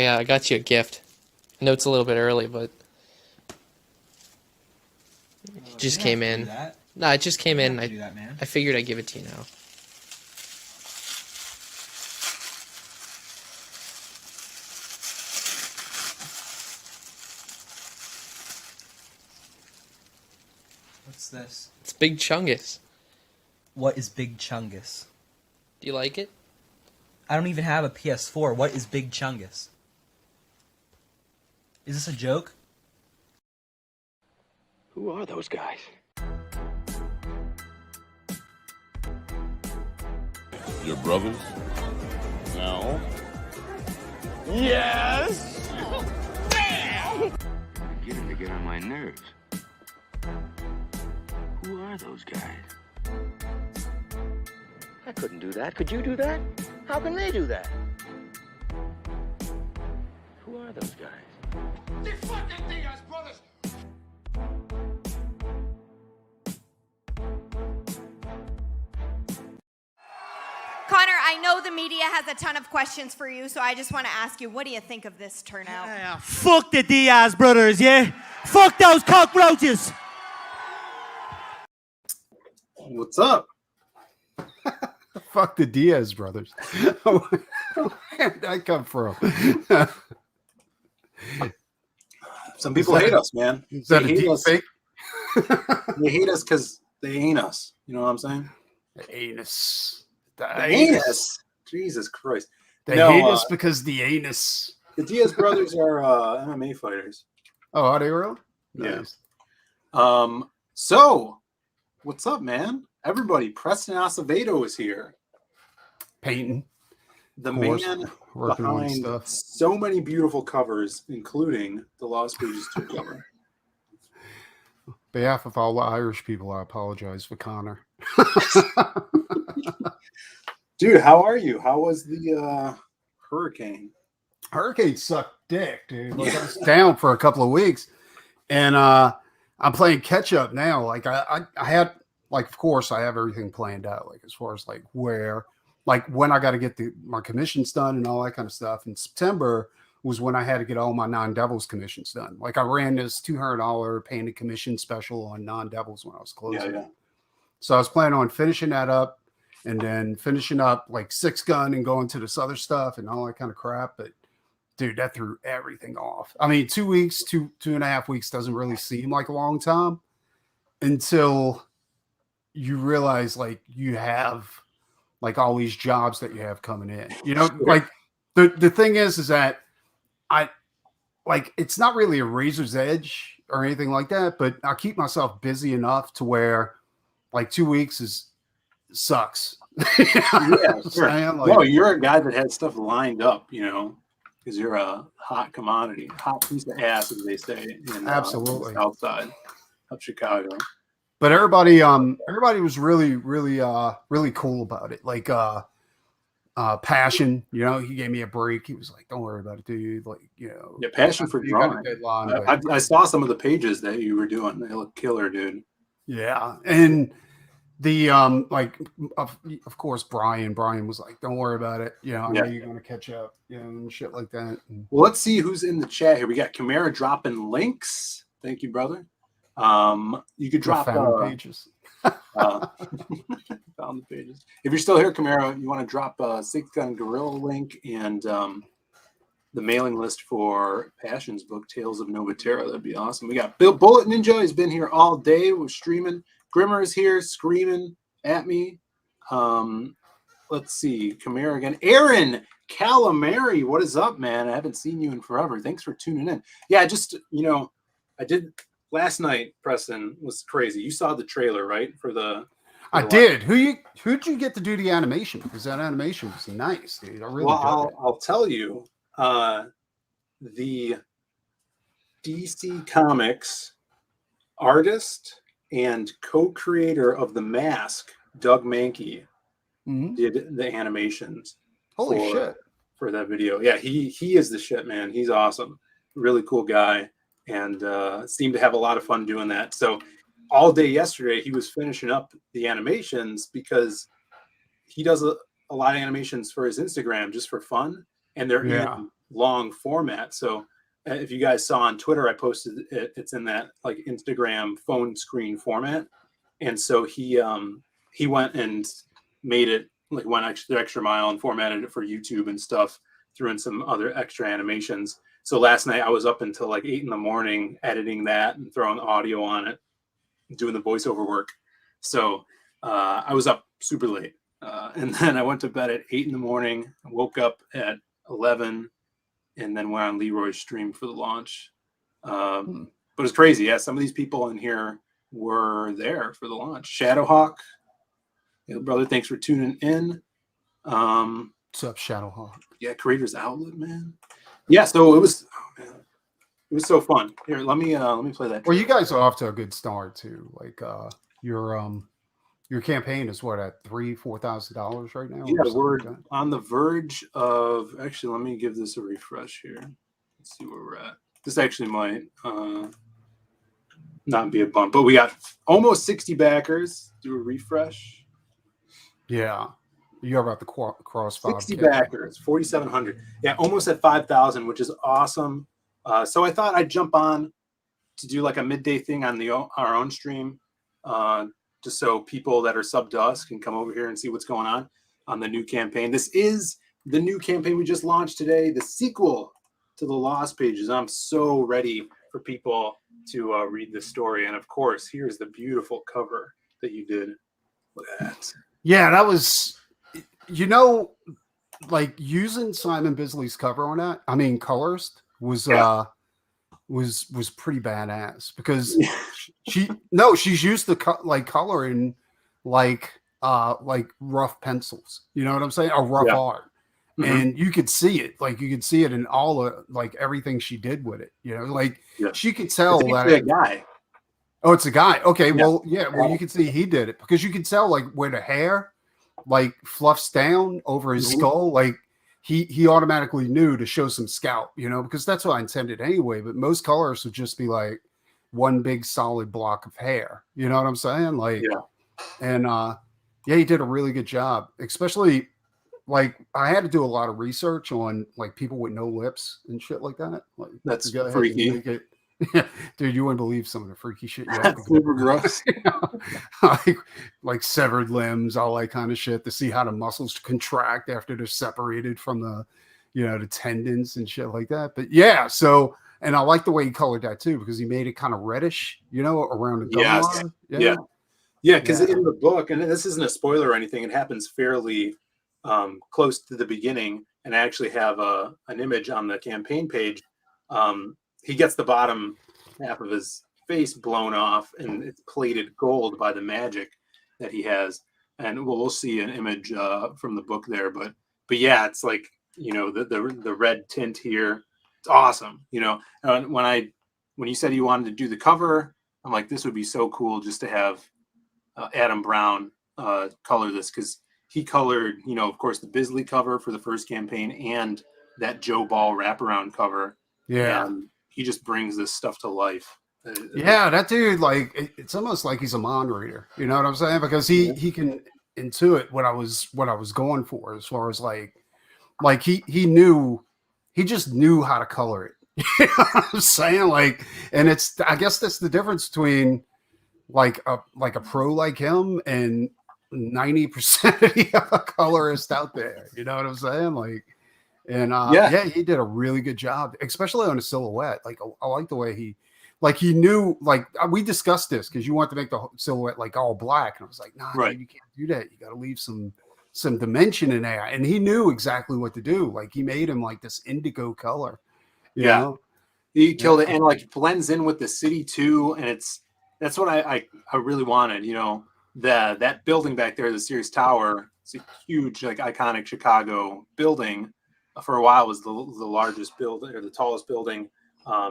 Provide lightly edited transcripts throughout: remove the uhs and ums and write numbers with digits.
I got you a gift. I know it's a little bit early, but it just came in. No, it just came in. I figured I'd give it to you now. What's this? It's Big Chungus. What is Big Chungus? Do you like it? I don't even have a PS4. What is Big Chungus? Is this a joke? Who are those guys? Your brothers? No. Yes! Beginning to get on my nerves. Who are those guys? I couldn't do that. Could you do that? How can they do that? Who are those guys? The fucking Diaz brothers! Connor, I know the media has a ton of questions for you, so I just want to ask you, what do you think of this turnout? Yeah, fuck the Diaz brothers, yeah? Fuck those cockroaches! What's up? Fuck the Diaz brothers. Where did that come from? Some people hate us, man. Is that a deep fake? They hate us because they ain't us. You know what I'm saying? The anus. The anus. Jesus Christ. They hate us because the anus. The Diaz brothers are MMA fighters. Oh, are they really? Nice. Yeah. So, what's up, man? Everybody, Preston Acevedo is here. Painting. The man behind so many beautiful covers, including the Lost Pages 2 cover. On behalf of all the Irish people, I apologize for Connor. Dude, how are you? How was the hurricane? Hurricane sucked dick, dude. Like, I was down for a couple of weeks. And I'm playing catch up now. Like I had, like, of course I have everything planned out, like as far as like where, like when I got to get my commissions done and all that kind of stuff. In September was when I had to get all my non-Devils commissions done. Like I ran this $200 painted commission special on non-Devils when I was closing. Yeah. So I was planning on finishing that up and then finishing up like 6-gun and going to this other stuff and all that kind of crap. But dude, that threw everything off. I mean, 2 weeks, two and a half weeks doesn't really seem like a long time until you realize like you have like all these jobs that you have coming in, you know, like the thing is that I like, it's not really a razor's edge or anything like that, but I keep myself busy enough to where like 2 weeks sucks. Yeah, sure. Like, no, you're a guy that had stuff lined up, you know, because you're a hot commodity, hot piece of ass, as they say, in absolutely south side of Chicago. But everybody was really, really, really cool about it. Like, Passion, you know, he gave me a break. He was like, "Don't worry about it, dude." Like, you know, yeah, Passion for drawing. I saw some of the pages that you were doing. They look killer, dude. Yeah, and the like, of course, Brian was like, "Don't worry about it." You know, I know you're gonna catch up, you know, and shit like that. Well, let's see who's in the chat here. We got Camara dropping links. Thank you, brother. You could drop pages. Found the pages. If you're still here, Camaro, you want to drop a 6-Gun Gorilla link and the mailing list for Passion's book, Tales of Nova Terra. That'd be awesome. We got Bill Bullet Ninja. He's been here all day. We're streaming. Grimmer is here screaming at me. Let's see. Camaro again. Aaron Calamari, what is up, man? I haven't seen you in forever. Thanks for tuning in. Yeah, just, you know, I did last night. Preston was crazy. You saw the trailer, right? I did. Who'd you get to do the animation? Because that animation was nice, dude. I really I'll tell you. The DC Comics artist and co-creator of The Mask, Doug Mankey, did the animations. Holy shit. For that video. Yeah, he is the shit, man. He's awesome. Really cool guy. And seemed to have a lot of fun doing that. So all day yesterday, he was finishing up the animations because he does a lot of animations for his Instagram just for fun. And they're in long format. So if you guys saw on Twitter, I posted it. It's in that like Instagram phone screen format. And so he went and made it like went extra mile and formatted it for YouTube and stuff, threw in some other extra animations. So last night I was up until like 8 a.m. editing that and throwing audio on it, doing the voiceover work. So I was up super late. And then I went to bed at 8 a.m. woke up at 11 and then went on Leroy's stream for the launch. But it's crazy. Yeah, some of these people in here were there for the launch. Shadowhawk, hey, brother, thanks for tuning in. What's up, Shadowhawk? Yeah, Creators Outlet, man. Yeah, so it was so fun. Here, let me play that. Well, you guys are off to a good start too. Like your campaign is what, at $4,000 right now? Yeah, we're on the verge of, actually, let me give this a refresh here. Let's see where we're at. This actually might not be a bump, but we got almost 60 backers. Do a refresh. Yeah. You're about the cross 60 backers, 4,700. Yeah, almost at 5,000, which is awesome. So I thought I'd jump on to do like a midday thing on our own stream, just so people that are sub to us can come over here and see what's going on the new campaign. This is the new campaign we just launched today, the sequel to the Lost Pages. I'm so ready for people to read this story. And of course, here's the beautiful cover that you did. Look at that. Yeah, that was, like using Simon Bisley's cover on that. I mean, colors was pretty badass because she's used to coloring like rough pencils. You know what I'm saying? Or rough art. Mm-hmm. And you could see it. Like you could see it in all the everything she did with it. She could tell that a guy. Oh, it's a guy. Okay, well, you can see he did it because you can tell where the hair fluffs down over his skull. Like he automatically knew to show some scalp, because that's what I intended anyway. But most colors would just be like one big solid block of hair. You know what I'm saying? He did a really good job, especially I had to do a lot of research on people with no lips and shit like that. That's freaky. Dude, you wouldn't believe some of the freaky shit. That's super gross. like severed limbs, all that kind of shit, to see how the muscles contract after they're separated from the, the tendons and shit like that. But yeah, so, and I like the way he colored that too, because he made it kind of reddish, around the gum line. Yeah, because in the book, and this isn't a spoiler or anything, it happens fairly close to the beginning, and I actually have an image on the campaign page. He gets the bottom half of his face blown off, and it's plated gold by the magic that he has. And we'll see an image from the book there, but yeah, it's like the red tint here. It's awesome. When you said you wanted to do the cover, I'm like, this would be so cool just to have Adam Brown color this, because he colored, of course, the Bisley cover for the first campaign and that Joe Ball wraparound cover. Yeah. And he just brings this stuff to life. Yeah, that dude, it's almost like he's a mind reader. You know what I'm saying? Because he can intuit what I was going for, as far as he just knew how to color it. You know what I'm saying? And I guess that's the difference between a pro like him and 90% of the other colorists out there. You know what I'm saying? He did a really good job, especially on a silhouette. I like the way he knew, we discussed this because you want to make the silhouette all black. And I was like, nah, right. Dude, you can't do that. You got to leave some dimension in there. And he knew exactly what to do. He made him this indigo color. You know? He killed it. And it blends in with the city too. And that's what I really wanted, that building back there, the Sears Tower. It's a huge, iconic Chicago building. For a while was the largest building, or the tallest building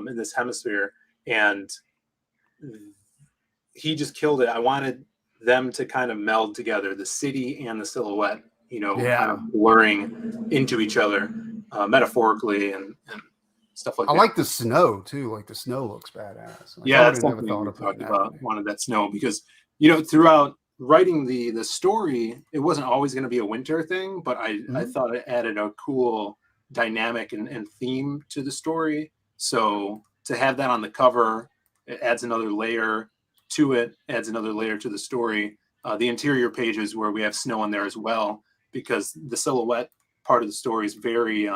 in this hemisphere, and he just killed it. I wanted them to kind of meld together, the city and the silhouette, kind of blurring into each other metaphorically and stuff like that. I like the snow too. The snow looks badass. That's something we talked about. Wanted that snow because throughout writing the story, it wasn't always going to be a winter thing, but I thought it added a cool, dynamic and theme to the story. So to have that on the cover, it adds another layer to it, adds another layer to the story. The interior pages where we have snow in there as well, because the silhouette part of the story is very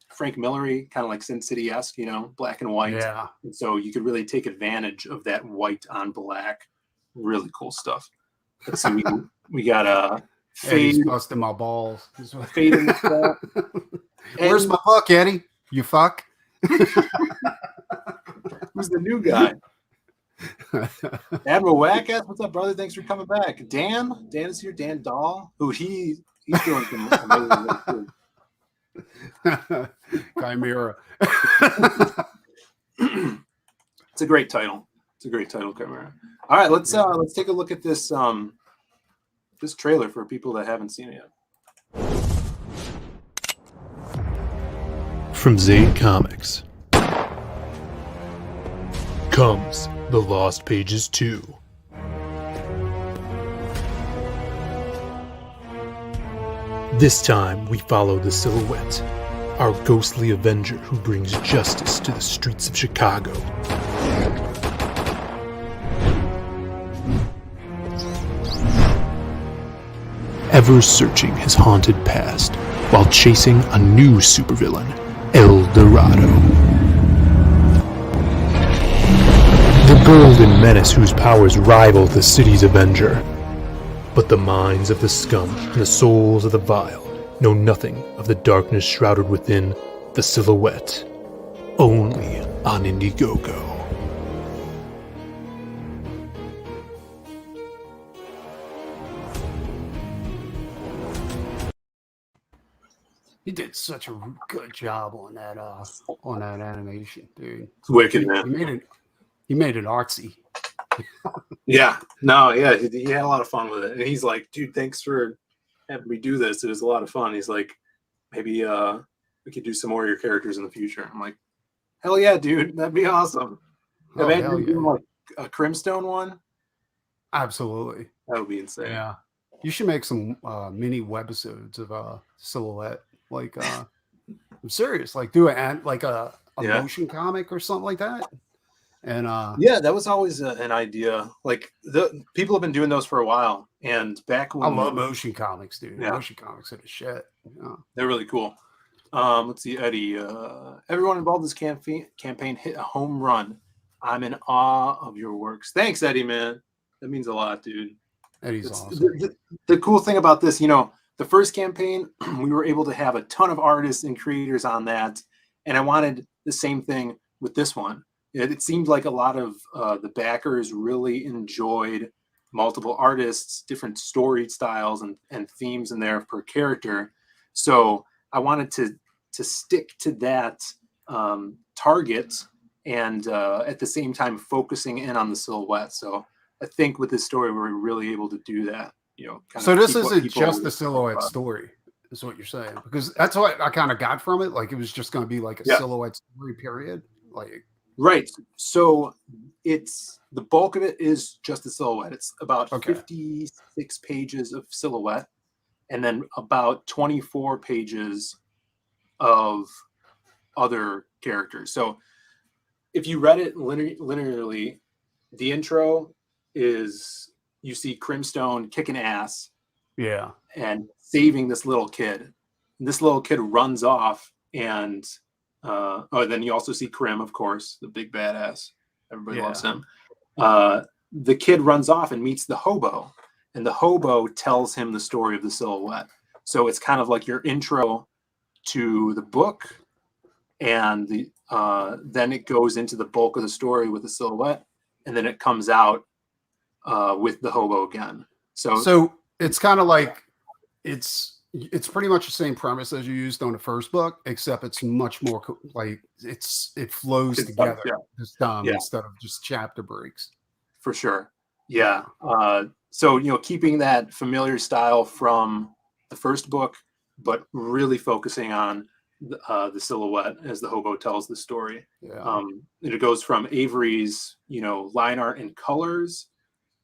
Frank Millery, kind of like Sin City-esque, you know, black and white. Yeah. And so you could really take advantage of that white on black. Really cool stuff. Let's see, we got a Eddie's fade, busting my balls. fade in the back. Where's my fuck, Eddie? You fuck. Who's the new guy? Admiral Wackass, what's up, brother? Thanks for coming back. Dan is here. Dan Dahl, who he's doing some amazing work too. Chimera. It's a great title. It's a great title, Chimera. All right, let's take a look at this this trailer for people that haven't seen it yet. From Zade Comics comes The Lost Pages 2. This time we follow the Silhouette, our ghostly avenger who brings justice to the streets of Chicago. Ever searching his haunted past while chasing a new supervillain, El Dorado. The golden menace whose powers rival the city's Avenger. But the minds of the scum and the souls of the vile know nothing of the darkness shrouded within the Silhouette. Only on Indiegogo. He did such a good job on that animation, dude. It's wicked, man. He made it artsy. Yeah, no, yeah, he had a lot of fun with it, and he's like, dude, thanks for having me do this. It was a lot of fun. He's like, maybe we could do some more of your characters in the future. I'm like, hell yeah, dude, that'd be awesome. Oh, hell yeah. Like a Crimstone one, Absolutely. that would be insane. Yeah. You should make some mini webisodes of Silhouette. Like I'm serious. Like do a Yeah. motion comic or something like that. And Yeah, that was always an idea. Like the people have been doing those for a while, and back when I love motion comics, dude. Yeah. Motion comics are the shit. Yeah. they're really cool. Let's see, Eddie. Everyone involved in this campaign hit a home run. I'm in awe of your works. Thanks, Eddie, man. That means a lot, dude. Eddie's It's- awesome. the cool thing about this, you know, the first campaign, we were able to have a ton of artists and creators on that, and I wanted the same thing with this one. It seemed like a lot of the backers really enjoyed multiple artists, different story styles and themes in there per character. So I wanted to stick to that target and at the same time focusing in on the Silhouette. So I think with this story, we're really able to do that. You know, So this keep what isn't people just the Silhouette story, is what you're saying. Because that's what I kind of got from it. Like it was just going to be like a Yeah. Silhouette story, period. Like Right. So it's the bulk of it is just the Silhouette. It's about Okay. 56 pages of Silhouette and then about 24 pages of other characters. So if you read it linearly, the intro is you see Crimstone kicking ass yeah. and saving this little kid. This little kid runs off and then you also see Krim, of course, the big badass. Everybody Yeah. loves him. The kid runs off and meets the hobo, and the hobo tells him the story of the Silhouette. So it's kind of like your intro to the book, and then it goes into the bulk of the story with the Silhouette, and then it comes out with the hobo again. So it's kind of like it's pretty much the same premise as you used on the first book, except it's much more like it flows together this time instead of just chapter breaks. For sure. Yeah. So, you know, keeping that familiar style from the first book, but really focusing on the Silhouette as the hobo tells the story. Yeah. It goes from Avery's, you know, line art and colors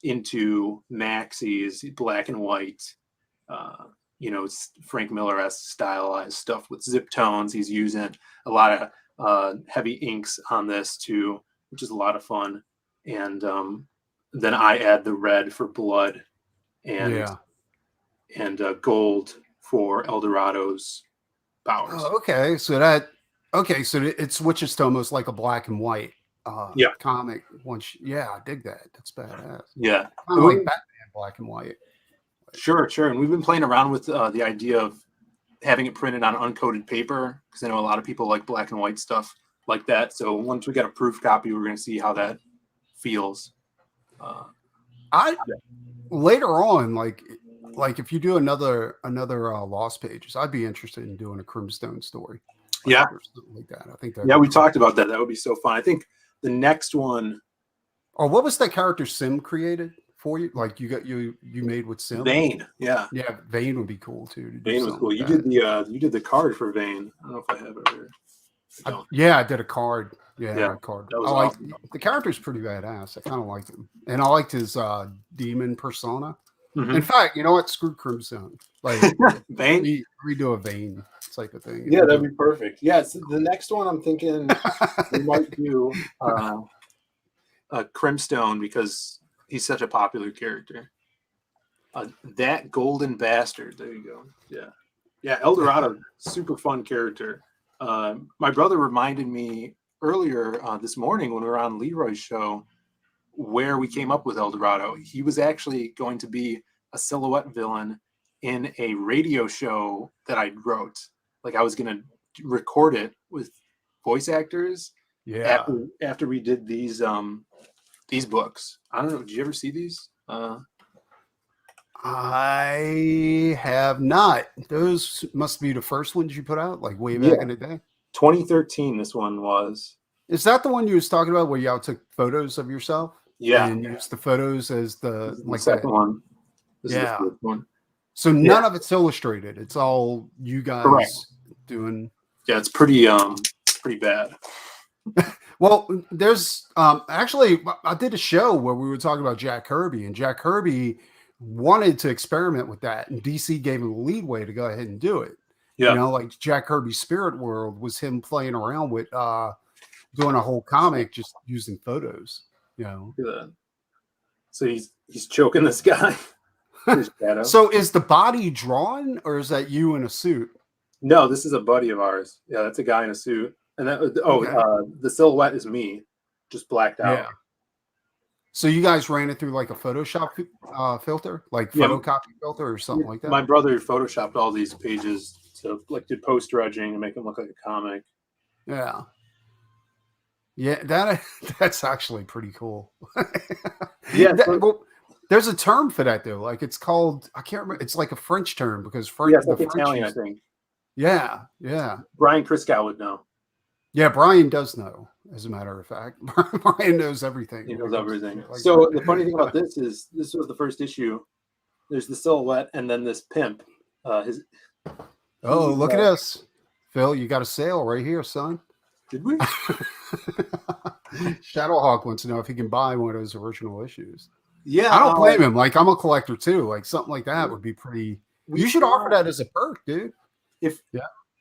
into Maxie's black and white, Frank Miller-esque stylized stuff with zip tones. He's using a lot of heavy inks on this too, which is a lot of fun. And then I add the red for blood and gold for El Dorado's powers. Oh, okay, so it switches to almost like a black and white comic. I dig that. That's badass. Yeah, I like Batman black and white. Sure. And we've been playing around with the idea of having it printed on uncoated paper, because I know a lot of people like black and white stuff like that. So once we get a proof copy, we're going to see how that feels. Later on, like if you do another Lost Pages, I'd be interested in doing a Crimstone story. Yeah, or something like that. I think that. Yeah, we talked about that. That would be so fun. I think the next one. Oh, what was that character Sim created for you? Like you made with Sim? Vane. Yeah, Vane would be cool too. Vane was cool. You did the card for Vane. I don't know if I have it here. I did a card. A card. That was awesome. The character's pretty badass. I kind of liked him, and I liked his demon persona. Mm-hmm. In fact, you know what? Screw Crimson. Like Vane, redo a Vane type of thing. Yeah, that'd be perfect. Yeah, so the next one I'm thinking we might do a Crimstone, because he's such a popular character. That golden bastard. There you go. Yeah. El Dorado, super fun character. My brother reminded me earlier this morning when we were on Leroy's show where we came up with El Dorado. He was actually going to be a silhouette villain in a radio show that I wrote. Like I was going to record it with voice actors. Yeah. After we did these books. I don't know. Did you ever see these? I have not. Those must be the first ones you put out, like way back in the day. 2013, this one was. Is that the one you was talking about where y'all took photos of yourself? Yeah. And used the photos as the second one. This is the first one. So none of it's illustrated. It's all you guys doing. Yeah, it's pretty bad. Well, there's actually I did a show where we were talking about Jack Kirby, and Jack Kirby wanted to experiment with that, and DC gave him the leadway to go ahead and do it. Yeah. You know, like Jack Kirby's Spirit World was him playing around with doing a whole comic just using photos. You know. Look at that. So he's choking this guy. So is the body drawn, or is that you in a suit? No, this is a buddy of ours. Yeah, that's a guy in a suit. And that the silhouette is me, just blacked out. Yeah. So you guys ran it through like a Photoshop filter, like photocopy filter or something like that? My brother photoshopped all these pages to did post dredging to make them look like a comic. Yeah. Yeah, that's actually pretty cool. Yeah. There's a term for that though. Like it's called, I can't remember. It's like a French term because French. Yeah, it's like Italian, I think. Yeah. Brian Kriskow would know. Yeah, Brian does know. As a matter of fact, Brian knows everything. He knows everything. So the funny thing about this is this was the first issue. There's the silhouette and then this pimp. Look at this, Phil. You got a sale right here, son. Did we? Shadowhawk wants to know if he can buy one of those original issues. Yeah, I don't blame him. Like I'm a collector too. Like something like that would be pretty. You should offer that as a perk, dude.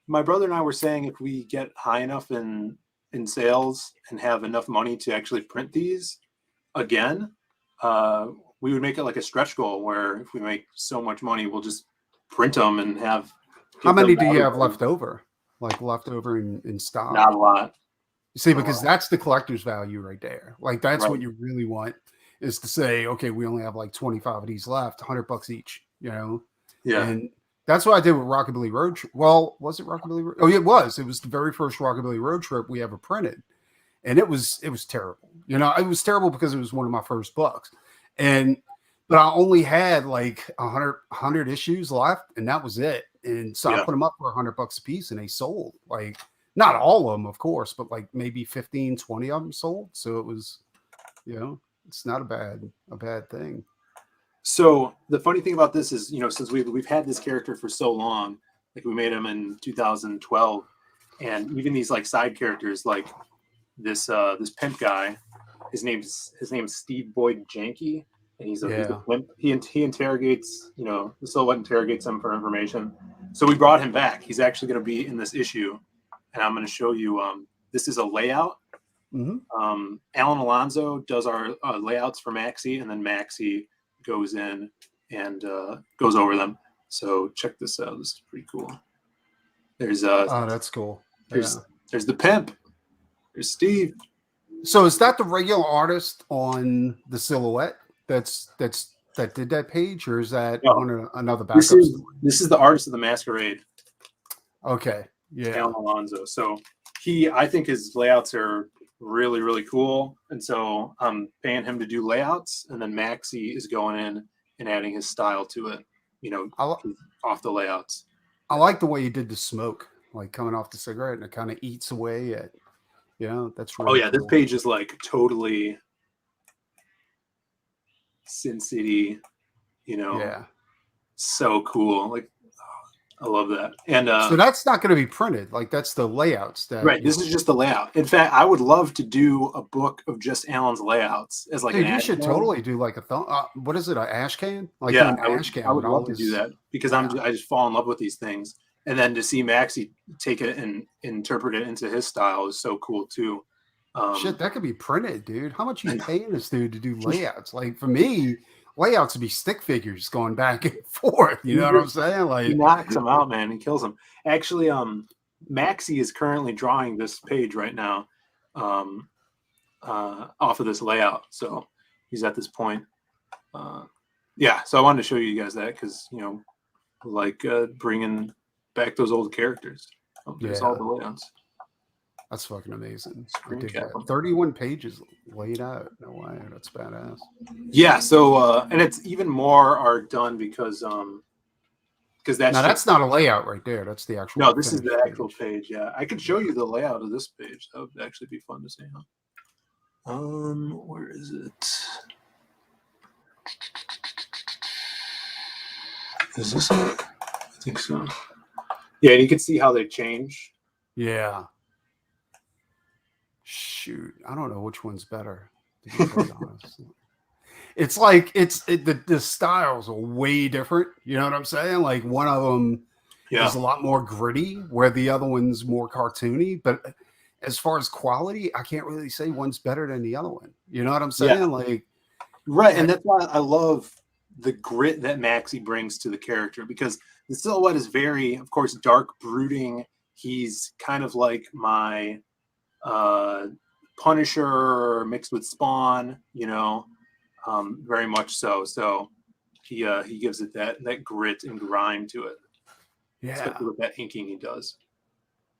My brother and I were saying if we get high enough in sales and have enough money to actually print these again, we would make it like a stretch goal where if we make so much money, we'll just print them and have. How many do you have left over? Like left over in stock? Not a lot. You see, because that's the collector's value right there. Like that's what you really want is to say, okay, we only have like 25 of these left, $100 each, you know? Yeah. And that's what I did with Rockabilly Road Trip. Well, was it Rockabilly Road? Oh, it was. It was the very first Rockabilly Road Trip we ever printed. And it was terrible. You know, it was terrible because it was one of my first books. But I only had like 100 issues left, and that was it. And so I put them up for $100 a piece, and they sold. Like, not all of them, of course, but like maybe 15, 20 of them sold. So it was, you know, it's not a bad thing. So the funny thing about this is, you know, since we've had this character for so long, like we made him in 2012, and even these like side characters, like this pimp guy, his name's Steve Boyd Janke, and he's a Yeah. pimp. He interrogates, the Silhouette interrogates him for information. So we brought him back. He's actually going to be in this issue, and I'm going to show you. This is a layout. Mm-hmm. Alan Alonso does our layouts for Maxi, and then Maxi goes in and goes over them. So check this out. This is pretty cool. There's Oh, that's cool. there's Yeah. there's the pimp. There's Steve. So is that the regular artist on the Silhouette that did that page, or is that No. another backup? This is the artist of the Masquerade, Okay. Yeah. Alan Alonso. So I think his layouts are really, really cool. And so I'm paying him to do layouts, and then Maxi is going in and adding his style to it, off the layouts. I like the way you did the smoke, like coming off the cigarette, and it kind of eats away at, that's really This cool. page is like totally Sin City, Yeah. so cool. Like, I love that. And So that's not going to be printed. Like that's the layouts. right. This is just the layout. In fact, I would love to do a book of just Alan's layouts as like Dude, an you ad should can. totally do like what is it? An ash can? Like Yeah, an I would, ash can. I would with love all to this- do that because I just fall in love with these things, and then to see Maxi take it and interpret it into his style is so cool too. Shit, that could be printed, dude. How much are you paying this dude to do layouts? Like for me, layouts would be stick figures going back and forth. You know what I'm saying? He Like, knocks him out, man. He kills him. Actually, Maxi is currently drawing this page right now, off of this layout. So he's at this point. So I wanted to show you guys that because bringing back those old characters. There's all the layouts. that's fucking amazing. I Screen dig cap that. 'em. 31 pages laid out. No way. That's badass. Yeah. So and it's even more are done because Now that's not a layout right there. That's the actual. no, this is the finished actual page. page. Yeah, I could show you the layout of this page. That would actually be fun to see. Huh? Where is it? Is this it? I think so. Yeah, and you can see how they change. Yeah. Shoot, I don't know which one's better. To be quite honest. It's like the styles are way different. You know what I'm saying? Like one of them Yeah. is a lot more gritty, where the other one's more cartoony. But as far as quality, I can't really say one's better than the other one. You know what I'm saying? Yeah. Like, Right, and that's why I love the grit that Maxi brings to the character, because the Silhouette is very, of course, dark, brooding. He's kind of like my Punisher mixed with Spawn, very much so. So he gives it that grit and grime to it, yeah, especially with that inking he does.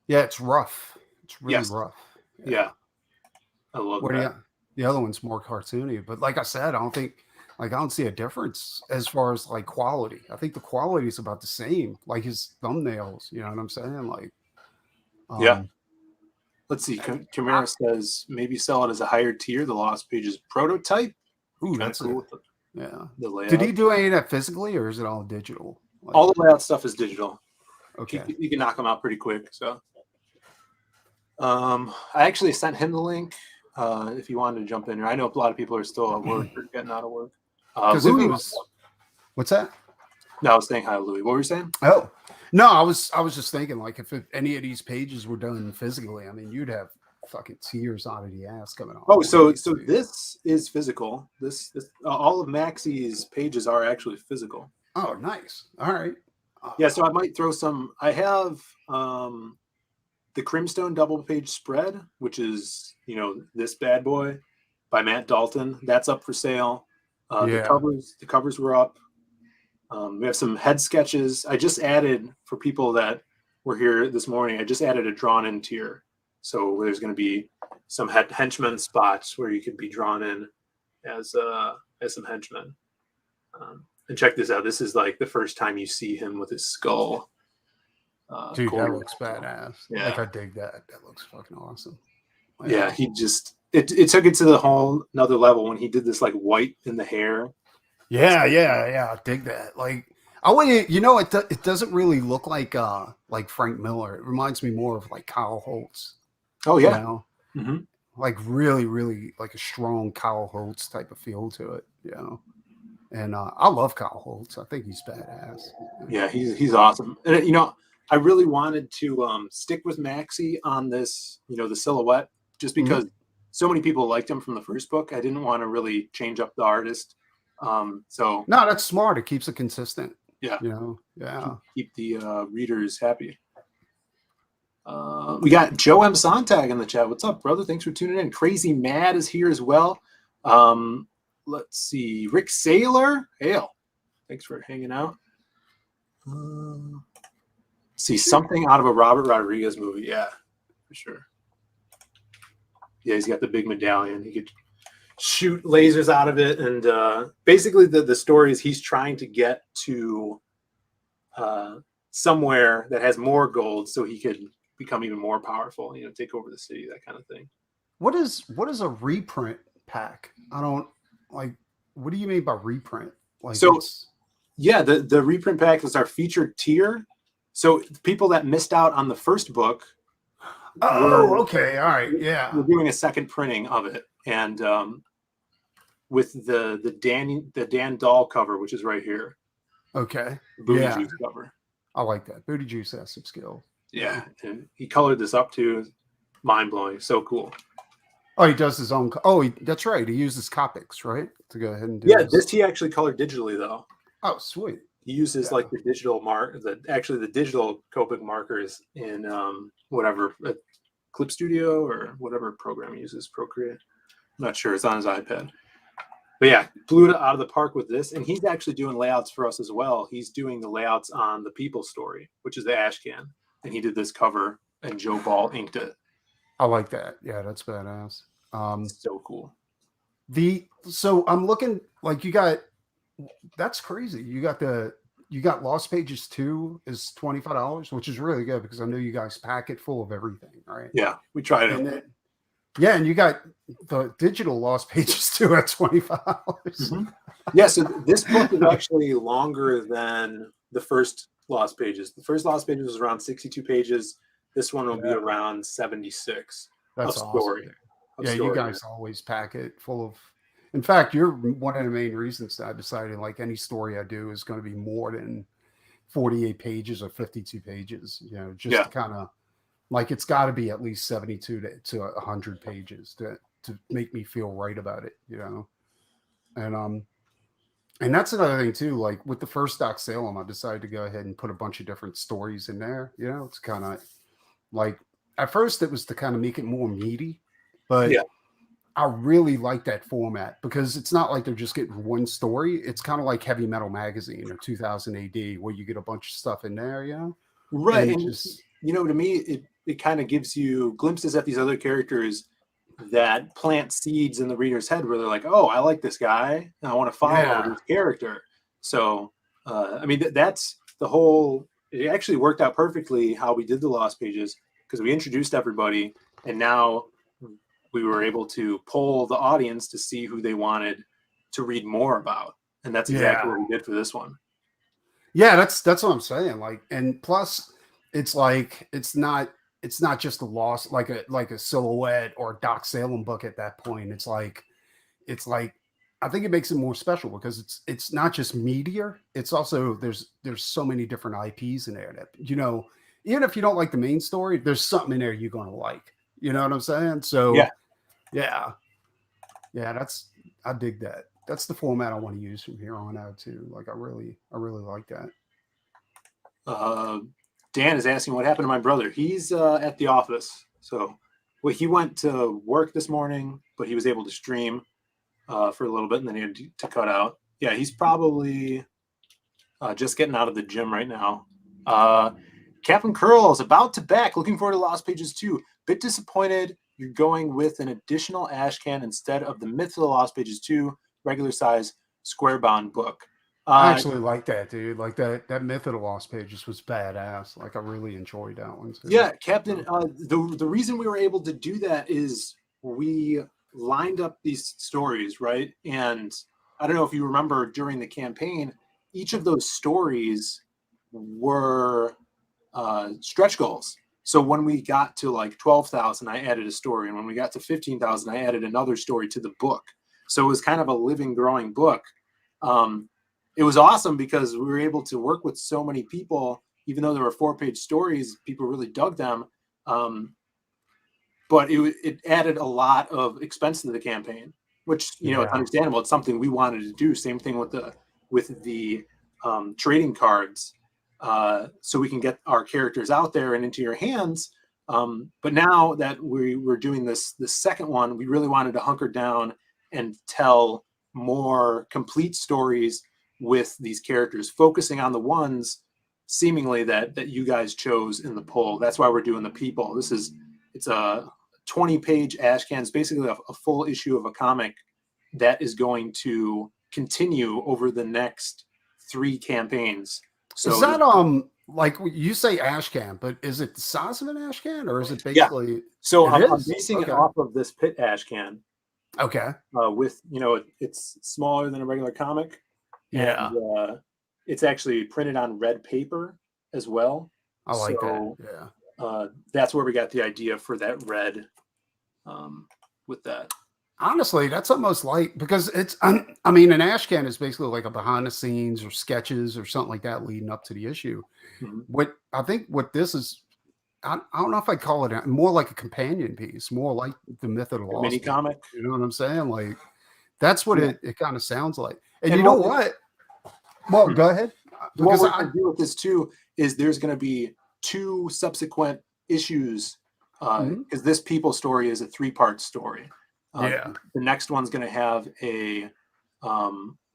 yeah, it's rough. It's really Yes. rough. Yeah, I love Where that. the other one's more cartoony, but like I said, I don't see a difference as far as like quality. I think the quality is about the same, like his thumbnails. You know what I'm saying? Like, Yeah. Let's see. Chimera says maybe sell it as a higher tier. The Lost Pages prototype. Ooh, Kinda that's cool with yeah. the layout. Did he do any of that physically, or is it all digital? Like, All the layout stuff is digital. okay. You can knock them out pretty quick. So, I actually sent him the link. If you wanted to jump in here, I know a lot of people are still at work or getting out of work. Because if Louis it was, what's that? no, I was saying hi, Louis. What were you saying? Oh, no, I was just thinking like if any of these pages were done physically, I mean, you'd have fucking tears out of the ass coming off. Oh, so this is physical. This all of Maxi's pages are actually physical. Oh, nice. All right. Yeah, so I might throw some. I have the Crimstone double page spread, which is this bad boy by Matt Dalton. That's up for sale. Yeah. The covers were up. We have some head sketches. I just added, for people that were here this morning, I just added a drawn in tier. So there's going to be some henchman spots where you could be drawn in as some henchmen. And check this out. This is like the first time you see him with his skull. Dude, that quarter. looks badass. Yeah. Like I dig that. That looks fucking awesome. Yeah, he just it took it to the whole another level when he did this like white in the hair. Yeah. I dig that. Like I wouldn't, it doesn't really look like Frank Miller. It reminds me more of like Kyle Holtz. Oh yeah. Mhm. Like really, really like a strong Kyle Holtz type of feel to it. And I love Kyle Holtz. I think he's badass. Yeah, he's awesome. And you know, I really wanted to stick with Maxie on this, you know, the silhouette, just because so many people liked him from the first book. I didn't want to really change up the artist. So no, that's smart. It keeps it consistent. Yeah, you know, yeah, keep the readers happy. We got Joe M. Sontag in the chat. What's up, brother? Thanks for tuning in. Crazy Mad is here as well. Let's see. Rick Saylor. Hail. Thanks for hanging out. See, something out of a Robert Rodriguez movie. Yeah, for sure. Yeah, he's got the big medallion. He could shoot lasers out of it. And basically the story is he's trying to get to somewhere that has more gold so he could become even more powerful, you know, take over the city, that kind of thing. What is a reprint pack? I don't like, what do you mean by reprint? Like, so yeah, the reprint pack is our featured tier. So people that missed out on the first book. Oh, okay. All right. Yeah. We're doing a second printing of it. And with the Dan Dahl cover, which is right here. Okay. Booty Juice cover. I like that. Booty Juice has some skill. Yeah. And he colored this up too. Mind blowing. So cool. Oh, he does his own. That's right. He uses Copics, right? To go ahead and do this he actually colored digitally though. Oh, sweet. He uses like the digital the digital Copic markers in whatever Clip Studio or whatever program he uses, Procreate. I'm not sure. It's on his iPad. But yeah, blew it out of the park with this. And he's actually doing layouts for us as well. He's doing the layouts on the People Story, which is the Ashcan. And he did this cover and Joe Ball inked it. I like that. Yeah, that's badass. So cool. So I'm looking like you got, that's crazy. You got Lost Pages 2 is $25, which is really good because I know you guys pack it full of everything, right? Yeah, we tried it. And you got the digital Lost Pages 2 at $25. Yeah, so this book is actually longer than the first Lost Pages. The first Lost Pages was around 62 pages. This one will be around 76. That's story. Awesome. You guys always pack it full of. In fact, you're one of the main reasons that I decided like any story I do is going to be more than 48 pages or 52 pages. You know, just to kind of like it's got to be at least 72 to 100 pages to make me feel right about it. You know, and that's another thing too. Like with the first Doc Salem, I decided to go ahead and put a bunch of different stories in there. You know, it's kind of like at first it was to kind of make it more meaty, but I really like that format because it's not like they're just getting one story. It's kind of like Heavy Metal Magazine or 2000 AD where you get a bunch of stuff in there, you know? Right. And you know, to me, it kind of gives you glimpses at these other characters that plant seeds in the reader's head where they're like, oh, I like this guy and I want to follow this character. So, I mean, that's the whole, it actually worked out perfectly how we did the Lost Pages because we introduced everybody and now we were able to poll the audience to see who they wanted to read more about. And that's exactly what we did for this one. Yeah, that's what I'm saying. Like, and plus it's like, it's not just a loss, like a Silhouette or Doc Salem book at that point. It's like, I think it makes it more special because it's not just meteor. It's also, there's so many different IPs in there that, you know, even if you don't like the main story, there's something in there you're going to like, you know what I'm saying? So yeah, I dig that. That's the format I want to use from here on out too. Like I really like that. Dan is asking what happened to my brother. He's at the office. So he went to work this morning, but he was able to stream for a little bit and then he had to cut out. Yeah, he's probably just getting out of the gym right now. Captain Curl is about to back. Looking forward to Lost Pages 2. Bit disappointed you're going with an additional Ashcan instead of the Myth of the Lost Pages 2 regular size square bound book. I actually like that, dude. Like that Myth of the Lost Pages was badass. Like I really enjoyed that one too. Yeah, Captain. The reason we were able to do that is we lined up these stories, right? And I don't know if you remember during the campaign, each of those stories were stretch goals. So when we got to like 12,000, I added a story. And when we got to 15,000, I added another story to the book. So it was kind of a living, growing book. It was awesome because we were able to work with so many people, even though there were 4-page stories, people really dug them. But it added a lot of expense to the campaign, which, it's understandable. It's something we wanted to do. Same thing with the trading cards, so we can get our characters out there and into your hands. But now that we're doing this second one, we really wanted to hunker down and tell more complete stories with these characters, focusing on the ones seemingly that you guys chose in the poll. That's why we're doing the people. It's a 20-page Ashcan. It's basically a full issue of a comic that is going to continue over the next 3 campaigns. So is that like you say Ashcan, but is it the size of an Ashcan, or is it basically? Yeah. So I'm basing it off of this Pit Ashcan. Okay. With it's smaller than a regular comic. Yeah. And, it's actually printed on red paper as well. I like that. Yeah. That's where we got the idea for that red. With that, honestly, that's almost like, because it's, I mean, an Ashcan is basically like a behind the scenes or sketches or something like that leading up to the issue. Mm-hmm. What I think what this is, I don't know if I'd call it more like a companion piece, more like the Myth of the Lost mini comic. You know what I'm saying? Like that's what it kind of sounds like. And you know what? Well, go ahead. What we're going to do with this too is there's going to be 2 subsequent issues. Because this people story is a 3-part story. The next one's going to have a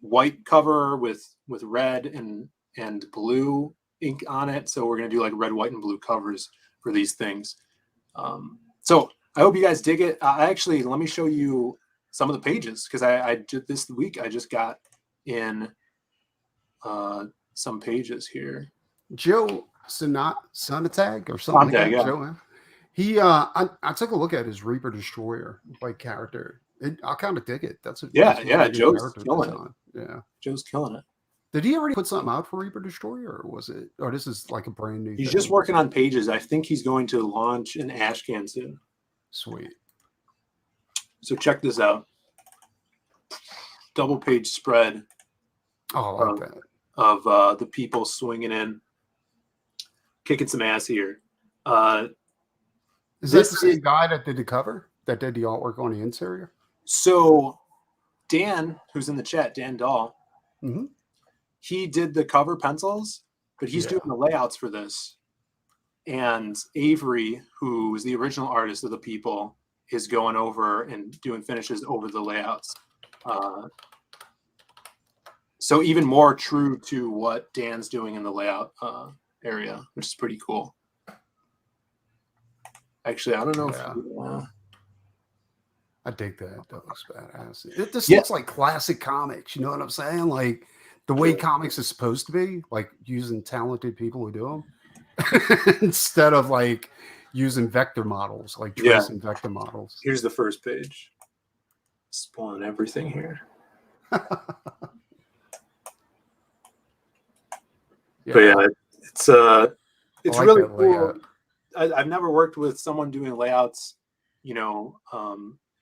white cover with red and blue ink on it. So we're going to do like red, white, and blue covers for these things. So I hope you guys dig it. Actually, let me show you some of the pages, because I did this week. I just got in some pages here. Joe Sonatag or something. Sontag, yeah. Joe, he I took a look at his Reaper Destroyer like character. I kind of dig it. That's Joe's killing it. Yeah, Joe's killing it. Did he already put something out for Reaper Destroyer, or was it? Or this is like a brand new? He's just working on pages. I think he's going to launch an Ashcan soon. Sweet. So check this out. Double-page spread. Oh, I like that. Of the people swinging in, kicking some ass here. Is this the same guy that did the cover, that did the artwork on the interior? So Dan, who's in the chat, Dan Dahl, he did the cover pencils, but he's doing the layouts for this. And Avery, who is the original artist of the people, is going over and doing finishes over the layouts. So even more true to what Dan's doing in the layout area, which is pretty cool. Actually, I don't know if I dig that. That looks badass. This looks like classic comics. You know what I'm saying? Like the way comics is supposed to be, like using talented people who do them instead of like using vector models, like tracing vector models. Here's the first page. Spoiling everything here. But yeah, it's like really cool. Layout. I've never worked with someone doing layouts, and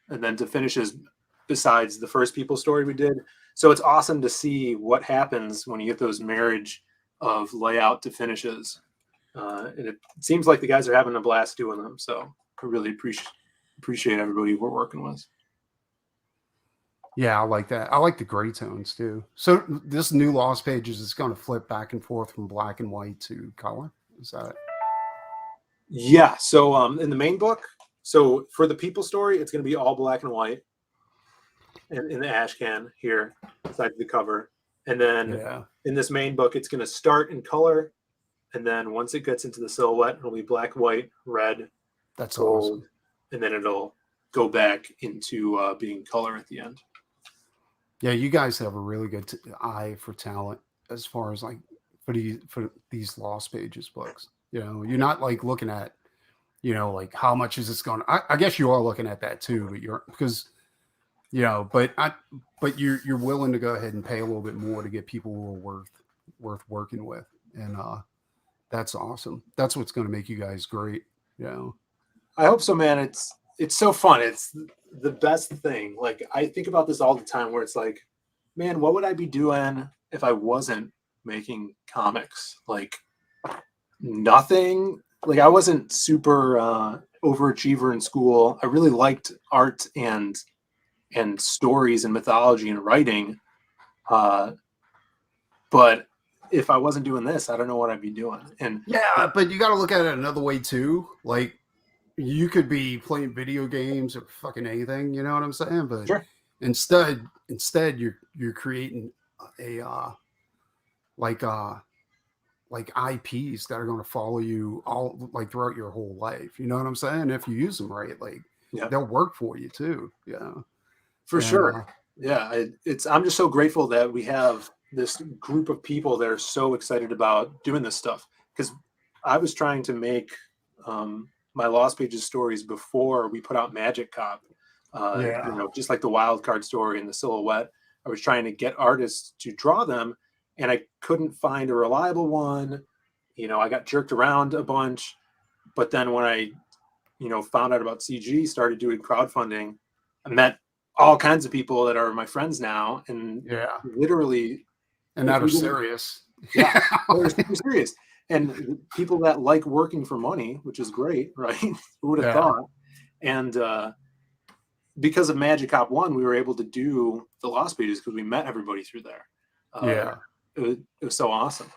then to finishes besides the first people story we did. So it's awesome to see what happens when you get those marriage of layout to finishes. And it seems like the guys are having a blast doing them. So I really appreciate everybody we're working with. Yeah, I like that. I like the gray tones too. So this new Lost Pages is going to flip back and forth from black and white to color. Is that it? Yeah. So in the main book, so for the people story, it's going to be all black and white in the Ashcan here beside the cover. And then in this main book, it's going to start in color. And then once it gets into the silhouette, it'll be black, white, red. That's gold, awesome. And then it'll go back into being color at the end. Yeah, you guys have a really good eye for talent as far as like for these Lost Pages books. You're not like looking at, like how much is this going to, I guess you are looking at that too, but but you're willing to go ahead and pay a little bit more to get people who are worth working with. And that's awesome. That's what's going to make you guys great. I hope so, man. It's so fun. It's the best thing. Like I think about this all the time where it's like man, what would I be doing if I wasn't making comics? Like nothing. Like I wasn't super overachiever in school. I really liked art and stories and mythology and writing. But if I wasn't doing this, I don't know what I'd be doing. And yeah, but you got to look at it another way too. Like you could be playing video games or fucking anything, you know what I'm saying? But sure. instead you're creating a like IPs that are going to follow you all like throughout your whole life. You know what I'm saying? If you use them right, like they'll work for you too. Yeah, for sure. Yeah, I'm just so grateful that we have this group of people that are so excited about doing this stuff, because I was trying to make my Lost Pages stories before we put out Magic Cop. You know, just like the wild card story and the silhouette. I was trying to get artists to draw them, and I couldn't find a reliable one. You know, I got jerked around a bunch, but then when I, you know, found out about CG, started doing crowdfunding, I met all kinds of people that are my friends now, and literally, and that are serious. Yeah, they're super serious, and people that like working for money, which is great, right? Who would have thought? And because of Magic Cop 1, we were able to do the Lost Pages because we met everybody through there. It was so awesome.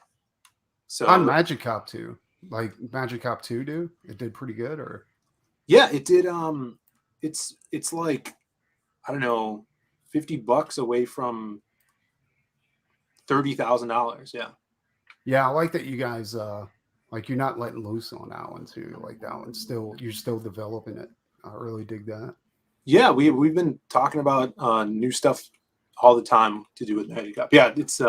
So on Magic Cop 2, like Magic Cop 2 it did pretty good, or it did. It's like, I don't know, $50 away from $30,000. Yeah, I like that you guys like you're not letting loose on that one too. Like that one you're still developing it. I really dig that. Yeah, we've been talking about new stuff all the time to do with Magic Cop. Yeah, it's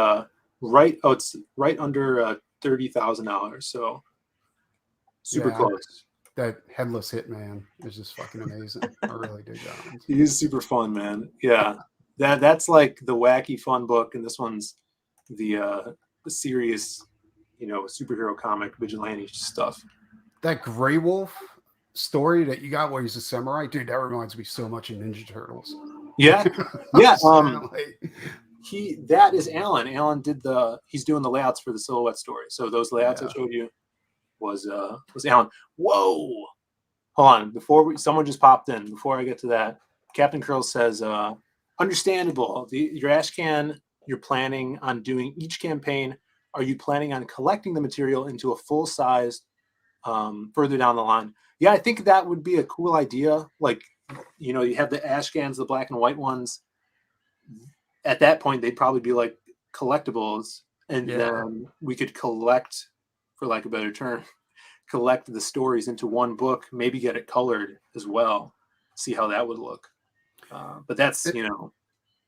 right under $30,000. So super close. That Headless Hitman is just fucking amazing. I really dig that one. He is super fun, man. Yeah, that's like the wacky fun book, and this one's the serious, you know, superhero comic vigilante stuff. That Grey Wolf story that you got where he's a samurai, dude, that reminds me so much of Ninja Turtles. Yeah. That is Alan. Alan he's doing the layouts for the silhouette story. So those layouts I showed you was Alan. Whoa, hold on, someone just popped in. Before I get to that, Captain Curls says understandable, your Ashcan, you're planning on doing each campaign. Are you planning on collecting the material into a full size further down the line? Yeah, I think that would be a cool idea. Like, you know, you have the Ashcans, the black and white ones. At that point, they'd probably be like collectibles, and then we could collect, for lack of a better term, collect the stories into one book, maybe get it colored as well, see how that would look. But that's, you know.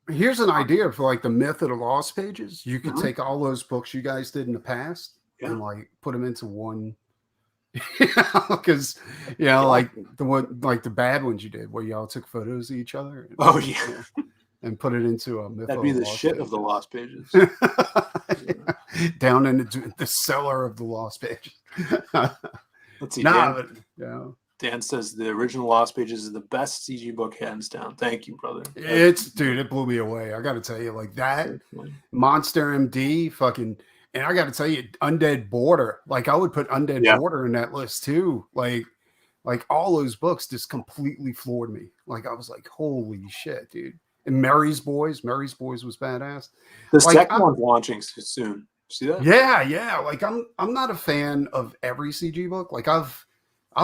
Here's an idea for like the Myth of the Lost Pages. You could take all those books you guys did in the past and like put them into one. Because like the one, like the bad ones you did, where y'all took photos of each other. And put it into a Myth. That'd be the shit of the Lost Pages. Down in the cellar of the Lost Pages. Let's see. Dan says the original Lost Pages is the best CG book, hands down. Thank you, brother. It blew me away. I got to tell you, like that Monster MD, fucking, and I got to tell you, Undead Border. Like I would put Undead Border in that list too. Like all those books just completely floored me. Like I was like, holy shit, dude. And Mary's Boys was badass. The second one's launching soon. See that? Yeah. Like I'm not a fan of every CG book. Like I've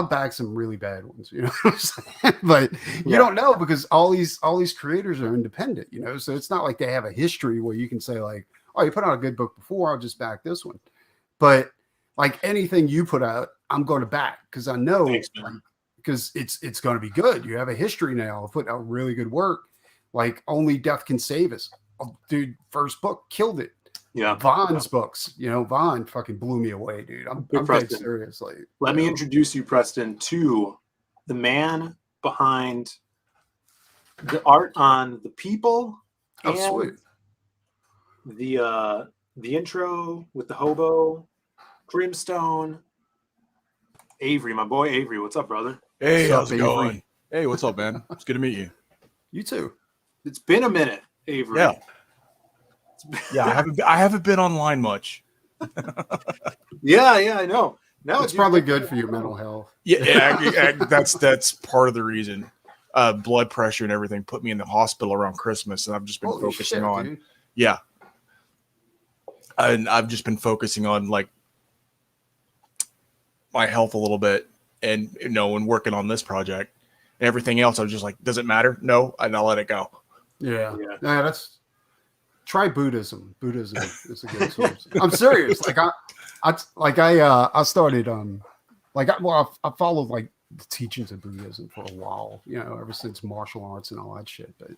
bagged some really bad ones, you know what I'm saying? But you don't know, because all these creators are independent, you know. So it's not like they have a history where you can say like, oh, you put out a good book before, I'll just back this one. But like anything you put out, I'm going to back, because I know because it's going to be good. You have a history now of putting out really good work. Like Only Death Can Save Us. Oh, dude, first book killed it. Yeah. Vaughn's books, you know, Vaughn fucking blew me away, dude. I'm dead serious. Like, let me introduce you, Preston, to the man behind the art on The People. Oh, sweet. The intro with the hobo, Grimstone. Avery, my boy Avery. What's up, brother? Hey, how's it going? Hey, what's up, man? It's good to meet you. You too. It's been a minute, Avery. Yeah. Yeah, I haven't been online much. Yeah, I know. Now It's probably good for your mental health. Yeah, that's part of the reason. Blood pressure and everything put me in the hospital around Christmas, and I've just been Holy focusing shit, on. dude. Yeah, and I've just been focusing on like my health a little bit, and and working on this project and everything else. I was just like, does it matter? No, and I'll let it go. Yeah. That's try Buddhism. Buddhism is a good source. I'm serious. I started I followed like the teachings of Buddhism for a while, ever since martial arts and all that shit. But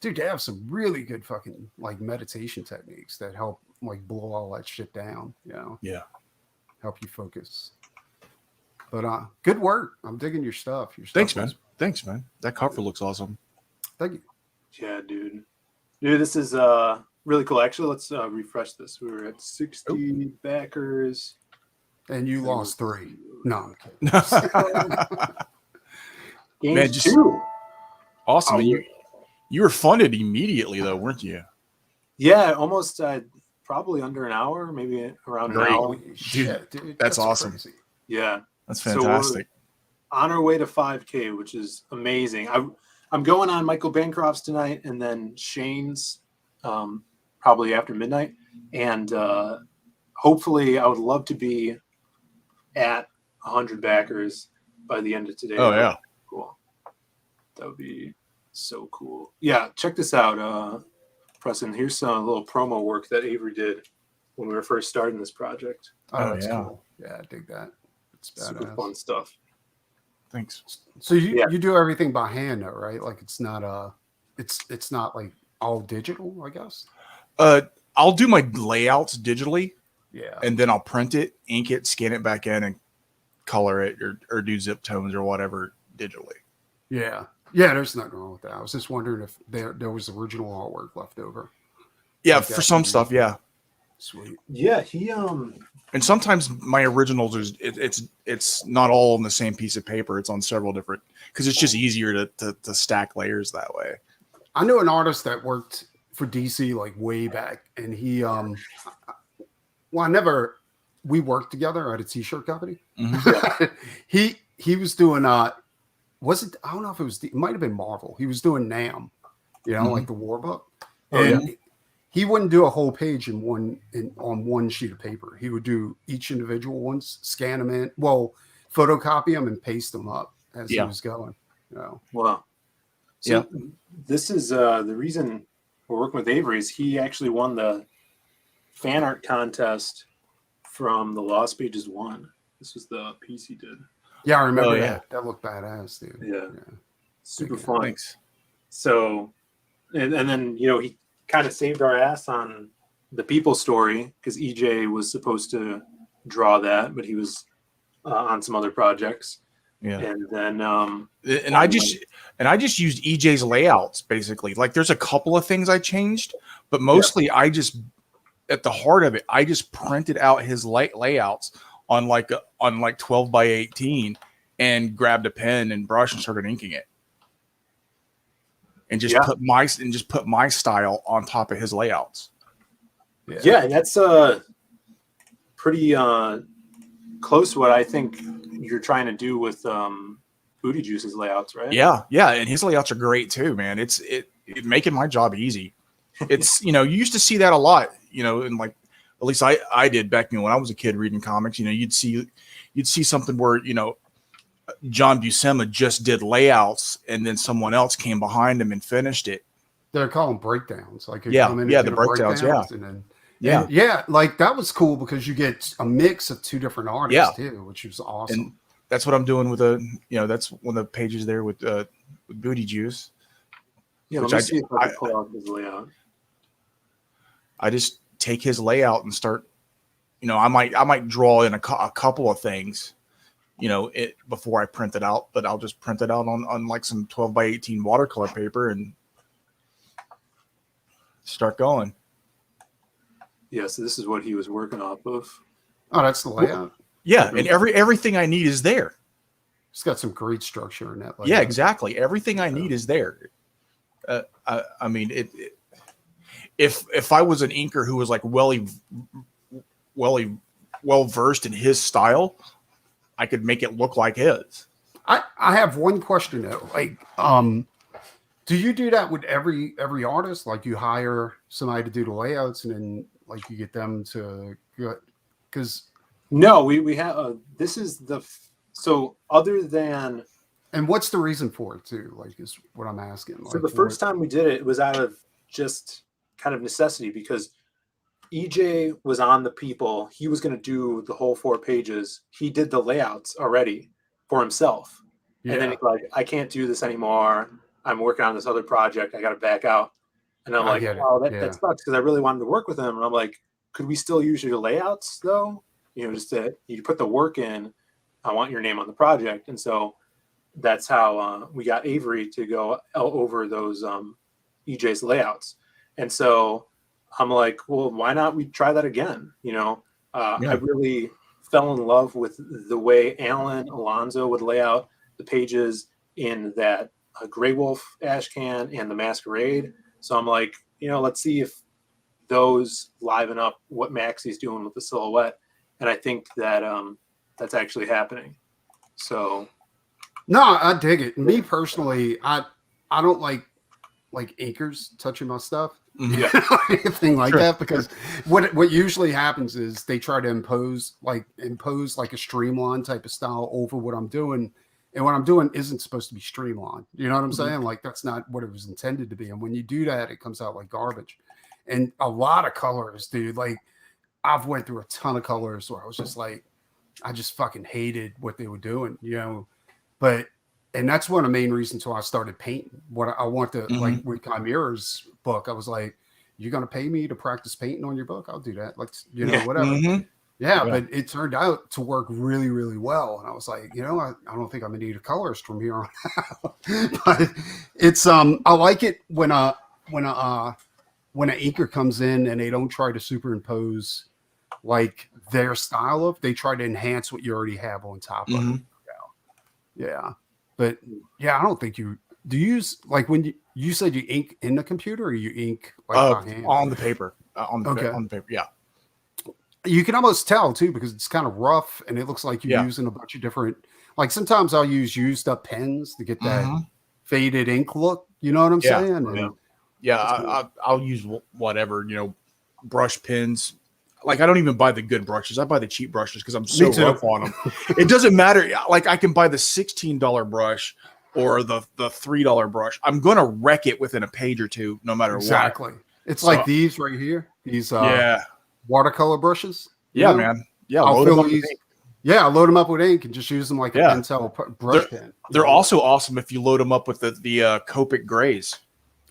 dude, they have some really good fucking like meditation techniques that help like blow all that shit down, Yeah. help you focus. But good work. I'm digging your stuff. Thanks, man. Thanks, man. That cover looks awesome. Thank you. Yeah, dude, this is really cool. Actually, let's refresh this. We were at 60 backers. And you lost 3. No, I'm kidding. Man, just 2. Awesome. And you were funded immediately though, weren't you? Yeah, almost probably under an hour, maybe around an hour. Dude, that's awesome. Crazy. Yeah, that's fantastic. So on our way to 5K, which is amazing. I'm going on Michael Bancroft's tonight, and then Shane's probably after midnight, and hopefully I would love to be at 100 backers by the end of today. Oh yeah, cool. That would be so cool. Yeah, check this out, Preston. Here's some little promo work that Avery did when we were first starting this project. Oh, that's cool. Yeah, I dig that. It's super badass. fun stuff. Thanks. So you do everything by hand though, right? Like it's not it's not like all digital, I guess. I'll do my layouts digitally. Yeah. And then I'll print it, ink it, scan it back in, and color it or do zip tones or whatever digitally. Yeah. Yeah, there's nothing wrong with that. I was just wondering if there was original artwork left over. Yeah, like for some stuff, yeah. Sweet. Yeah, he and sometimes my originals it's not all on the same piece of paper. It's on several different because it's just easier to stack layers that way. I knew an artist that worked for DC like way back, and he we worked together at a t-shirt company. Mm-hmm. he was doing was it, I don't know if it might have been Marvel. He was doing NAM, like the war book. And he wouldn't do a whole page on one sheet of paper. He would do each individual ones, scan them in, photocopy them and paste them up as he was going. Wow. So this is the reason we're working with Avery is he actually won the fan art contest from the Lost Pages 1. This was the piece he did. Yeah, I remember that. That looked badass, dude. Yeah. Super fun. Thanks. So, and then, he kind of saved our ass on the People Story because EJ was supposed to draw that, but he was on some other projects. Yeah. And then, and I just used EJ's layouts basically. Like there's a couple of things I changed, but mostly I just, at the heart of it, I just printed out his layouts on like 12 by 18 and grabbed a pen and brush and started inking it. And just put my style on top of his layouts. Yeah, and that's pretty close to what I think you're trying to do with Booty Juice's layouts, right? Yeah, and his layouts are great too, man. It's making my job easy. It's you used to see that a lot, and like at least I did back when I was a kid reading comics. You'd see something where John Buscema just did layouts, and then someone else came behind him and finished it. They're calling breakdowns. Like the breakdowns, and then like that was cool because you get a mix of two different artists too, which was awesome. And that's what I'm doing with that's one of the pages there with Booty Juice. Yeah, let me see if I can pull out his layout. I just take his layout and start. I might draw in a couple of things. Before I print it out, but I'll just print it out on like some 12 by 18 watercolor paper and start going. Yeah, so this is what he was working off of. Oh, that's the layout. Yeah, and everything I need is there. It's got some great structure in that layout. Yeah, exactly. Everything I need is there. I mean, if I was an inker who was like well versed in his style, I could make it look like his. I have one question though. Like, do you do that with every artist? Like, you hire somebody to do the layouts, and then like you get them to, because no, we have this is the so other than. And what's the reason for it too? Like, is what I'm asking. So like, the first time we did it, it was out of just kind of necessity because EJ was on the People. He was going to do the whole 4 pages. He did the layouts already for himself. Yeah. And then he's like, I can't do this anymore. I'm working on this other project. I got to back out. And I'm like, oh, that sucks because I really wanted to work with him. And I'm like, could we still use your layouts though? You know, just that you put the work in. I want your name on the project. And so that's how we got Avery to go over those EJ's layouts. And so I'm like, well, why not we try that again? You know, I really fell in love with the way Alan Alonso would lay out the pages in that Grey Wolf Ashcan and the Masquerade. So I'm like, you know, let's see if those liven up what Maxie's doing with the silhouette. And I think that that's actually happening. So no, I dig it. Me personally, I don't like inkers touching my stuff. Yeah. Anything like that, because what usually happens is they try to impose like a streamline type of style over what I'm doing, and what I'm doing isn't supposed to be streamlined. You know what I'm saying? Like, that's not what it was intended to be. And when you do that, it comes out like garbage. And a lot of colors, dude. Like, I've went through a ton of colors where I was just like, I just fucking hated what they were doing, you know. And that's one of the main reasons why I started painting. What I want to, like with Chimera's book, I was like, you're going to pay me to practice painting on your book? I'll do that. Like, you know, whatever. Yeah, but it turned out to work really, really well. And I was like, you know, I don't think I'm going to need a colorist from here on out. But it's, I like it when an inker comes in and they don't try to superimpose like their style of, they try to enhance what you already have on top of it. Yeah. But yeah, I don't think you use, like, when you said you ink in the computer, or you ink like by hand? On the paper, on the paper. Yeah. You can almost tell too, because it's kind of rough and it looks like you're using a bunch of different, like sometimes I'll use used up pens to get that faded ink look. You know what I'm saying? And I'll use whatever, you know, brush pens. Like, I don't even buy the good brushes. I buy the cheap brushes because I'm so rough on them. It doesn't matter. Like, I can buy the $16 brush or the $3 brush. I'm going to wreck it within a page or two, no matter what. Exactly. It's like these right here. These watercolor brushes. Yeah, man. Yeah, I'll load them up with ink and just use them like a Pentel brush pen. They're also awesome if you load them up with the Copic grays.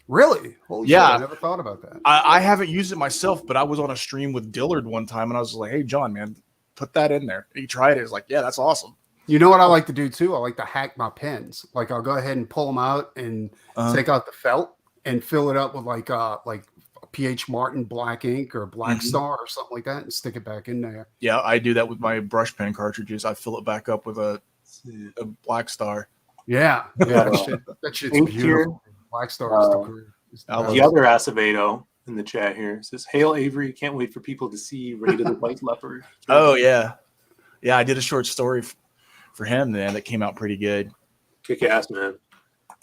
Really? Holy shit, I never thought about that. I haven't used it myself, but I was on a stream with Dillard one time, and I was like, hey, John, man, put that in there. He tried it. It's like, yeah, that's awesome. You know what I like to do, too? I like to hack my pens. Like, I'll go ahead and pull them out and take out the felt and fill it up with, like PH Martin black ink or Black Star or something like that and stick it back in there. Yeah, I do that with my brush pen cartridges. I fill it back up with a Black Star. Yeah. That shit's beautiful. Black Star is the great. The other Acevedo in the chat here says, "Hail Avery! Can't wait for people to see Raid of the White Leopard." Oh yeah, I did a short story for him then that came out pretty good. Kick ass, man.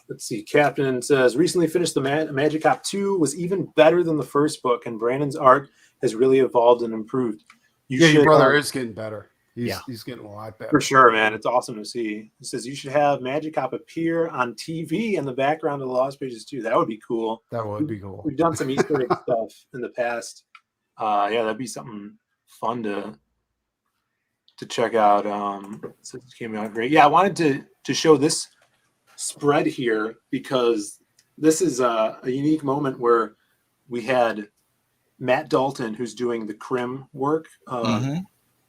Let's see. Captain says, recently finished the Magic Cop 2, was even better than the first book, and Brandon's art has really evolved and improved. Your brother is getting better. He's getting a lot better. For sure, man. It's awesome to see. It says you should have Magic Cop appear on TV in the background of the Lost Pages too. That would be cool. That would be cool. We've done some Easter egg stuff in the past. Yeah, that'd be something fun to check out. So it came out great. Yeah, I wanted to show this spread here because this is a unique moment where we had Matt Dalton, who's doing the Crim work.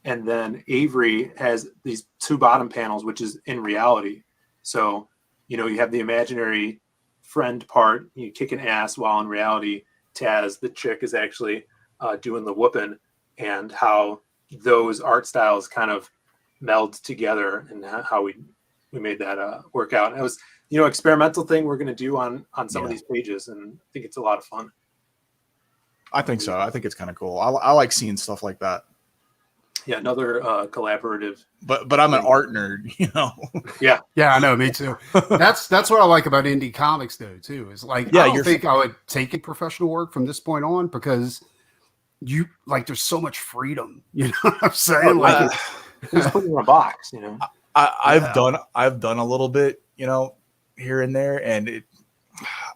And then Avery has these 2 bottom panels, which is in reality. So, you know, you have the imaginary friend part, you kicking ass, while in reality, Taz, the chick, is actually doing the whooping, and how those art styles kind of meld together and how we made that work out. And it was, you know, experimental thing we're going to do on some of these pages, and I think it's a lot of fun. I think so. I think it's kind of cool. I like seeing stuff like that. Yeah, another collaborative. But I'm an art nerd, you know. Yeah, I know, me too. That's what I like about indie comics, though. Too is like I don't think I would take it professional work from this point on because you like there's so much freedom. You know what I'm saying? Like it's put in a box. You know, I've done a little bit, you know, here and there, and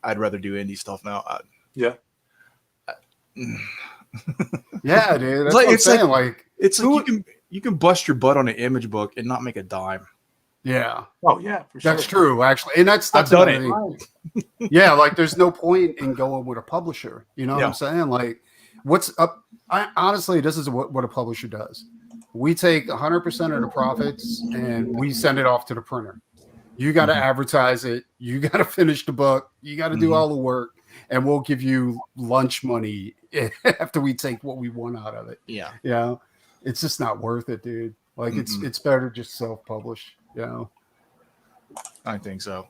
I'd rather do indie stuff now. Yeah. Yeah, dude. That's what I'm saying. Like it's like you can bust your butt on an image book and not make a dime. Yeah. Oh yeah, for sure. That's true, actually, and that's I've done it. Yeah, like there's no point in going with a publisher. You know what I'm saying? Like, what's up? Honestly, this is what a publisher does. We take 100% of the profits and we send it off to the printer. You got to advertise it. You got to finish the book. You got to do all the work, and we'll give you lunch money after we take what we want out of it. Yeah. You know, it's just not worth it, dude. Like it's better just self-publish. You know, I think so.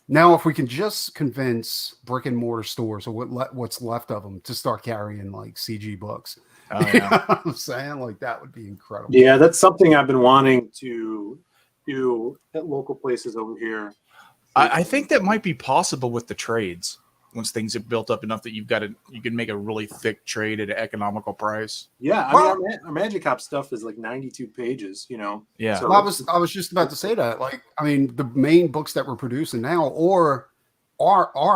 Now, if we can just convince brick and mortar stores or what's left of them to start carrying like CG books, Oh, you yeah. know what I'm saying, like that would be incredible. Yeah, that's something I've been wanting to do at local places over here. I think that might be possible with the trades once things have built up enough that you can make a really thick trade at an economical price. Yeah, I mean, our Magic Hop stuff is like 92 pages. You know. Yeah. So Well, I was just about to say that. Like, I mean, the main books that we're producing now are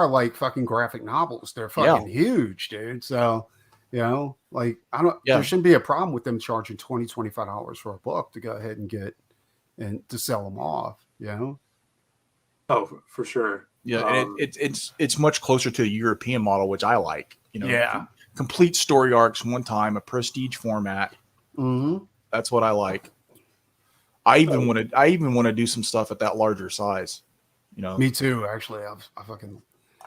like fucking graphic novels. They're fucking huge, dude. So, you know, like there shouldn't be a problem with them charging $20-$25 for a book to go ahead and get and to sell them off, you know? Oh, for sure. Yeah, and it's much closer to the European model, which I like. You know, complete story arcs one time, a prestige format. Mm-hmm. That's what I like. I even want to do some stuff at that larger size. You know, Me too, actually. I fucking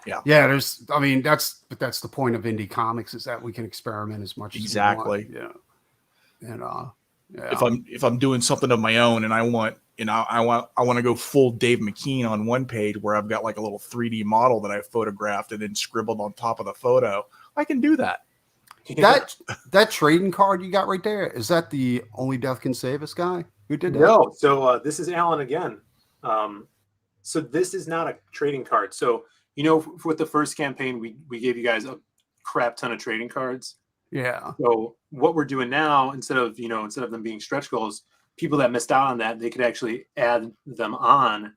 yeah. There's, I mean, that's the point of indie comics is that we can experiment as much as we want. Yeah. And if I'm doing something of my own and I want to go full Dave McKean on one page where I've got like a little 3D model that I photographed and then scribbled on top of the photo, I can do that. That trading card you got right there, is that the Only Death Can Save Us guy? Who did that? No. So this is Alan again. So this is not a trading card. So, you know, with the first campaign, we gave you guys a crap ton of trading cards. Yeah. So what we're doing now, instead of them being stretch goals, people that missed out on that, they could actually add them on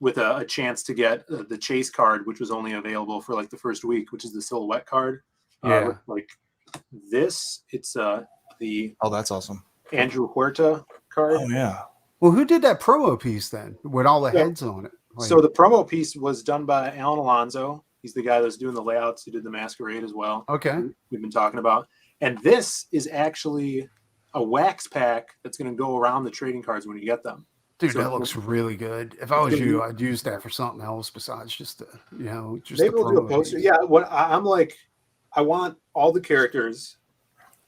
with a chance to get the chase card, which was only available for like the first week, which is the silhouette card. Like this, it's the that's awesome Andrew Huerta card. Oh yeah. Well, who did that promo piece then with all the heads on it? Like, So the promo piece was done by Alan Alonso. He's the guy that's doing the layouts. He did the Masquerade as well. Okay. We've been talking about. And this is actually a wax pack that's going to go around the trading cards when you get them. dude, So- that looks really good. If I was you, I'd use that for something else besides just the, just Maybe the we'll do a promo poster. piece. Yeah, I'm like, I want all the characters,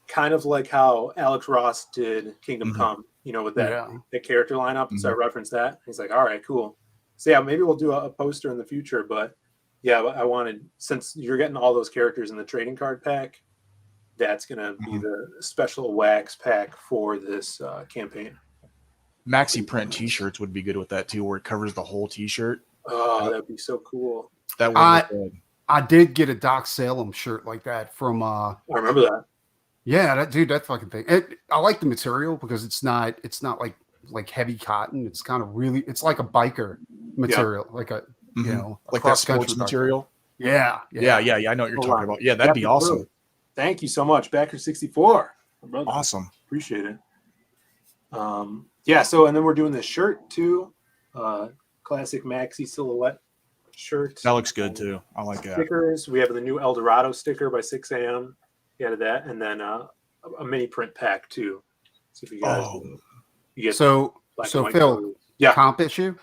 kind of like how Alex Ross did Kingdom Come, with that character lineup. And so I referenced that. He's like, all right, cool. So yeah, maybe we'll do a poster in the future. But yeah, I wanted, since you're getting all those characters in the trading card pack, that's going to be the special wax pack for this campaign. Maxi print T-shirts would be good with that too, where it covers the whole T-shirt. Oh, that'd be so cool. That would look good. I did get a Doc Salem shirt like that from I remember that. Yeah, that fucking thing. I like the material because it's not like heavy cotton. It's kind of really, it's like a biker material, like a like that sports material. Yeah. I know what you're talking about. Yeah, that'd be awesome. Thank you so much, Backer64. Awesome, appreciate it. Yeah, so and then we're doing this shirt too, classic Maxi silhouette shirt. That looks good too. I like that. Stickers. We have the new El Dorado sticker by 6 a.m. He added that, and then a mini print pack too. So if you guys, you get so black and white Phil, colors. Yeah, comp issue.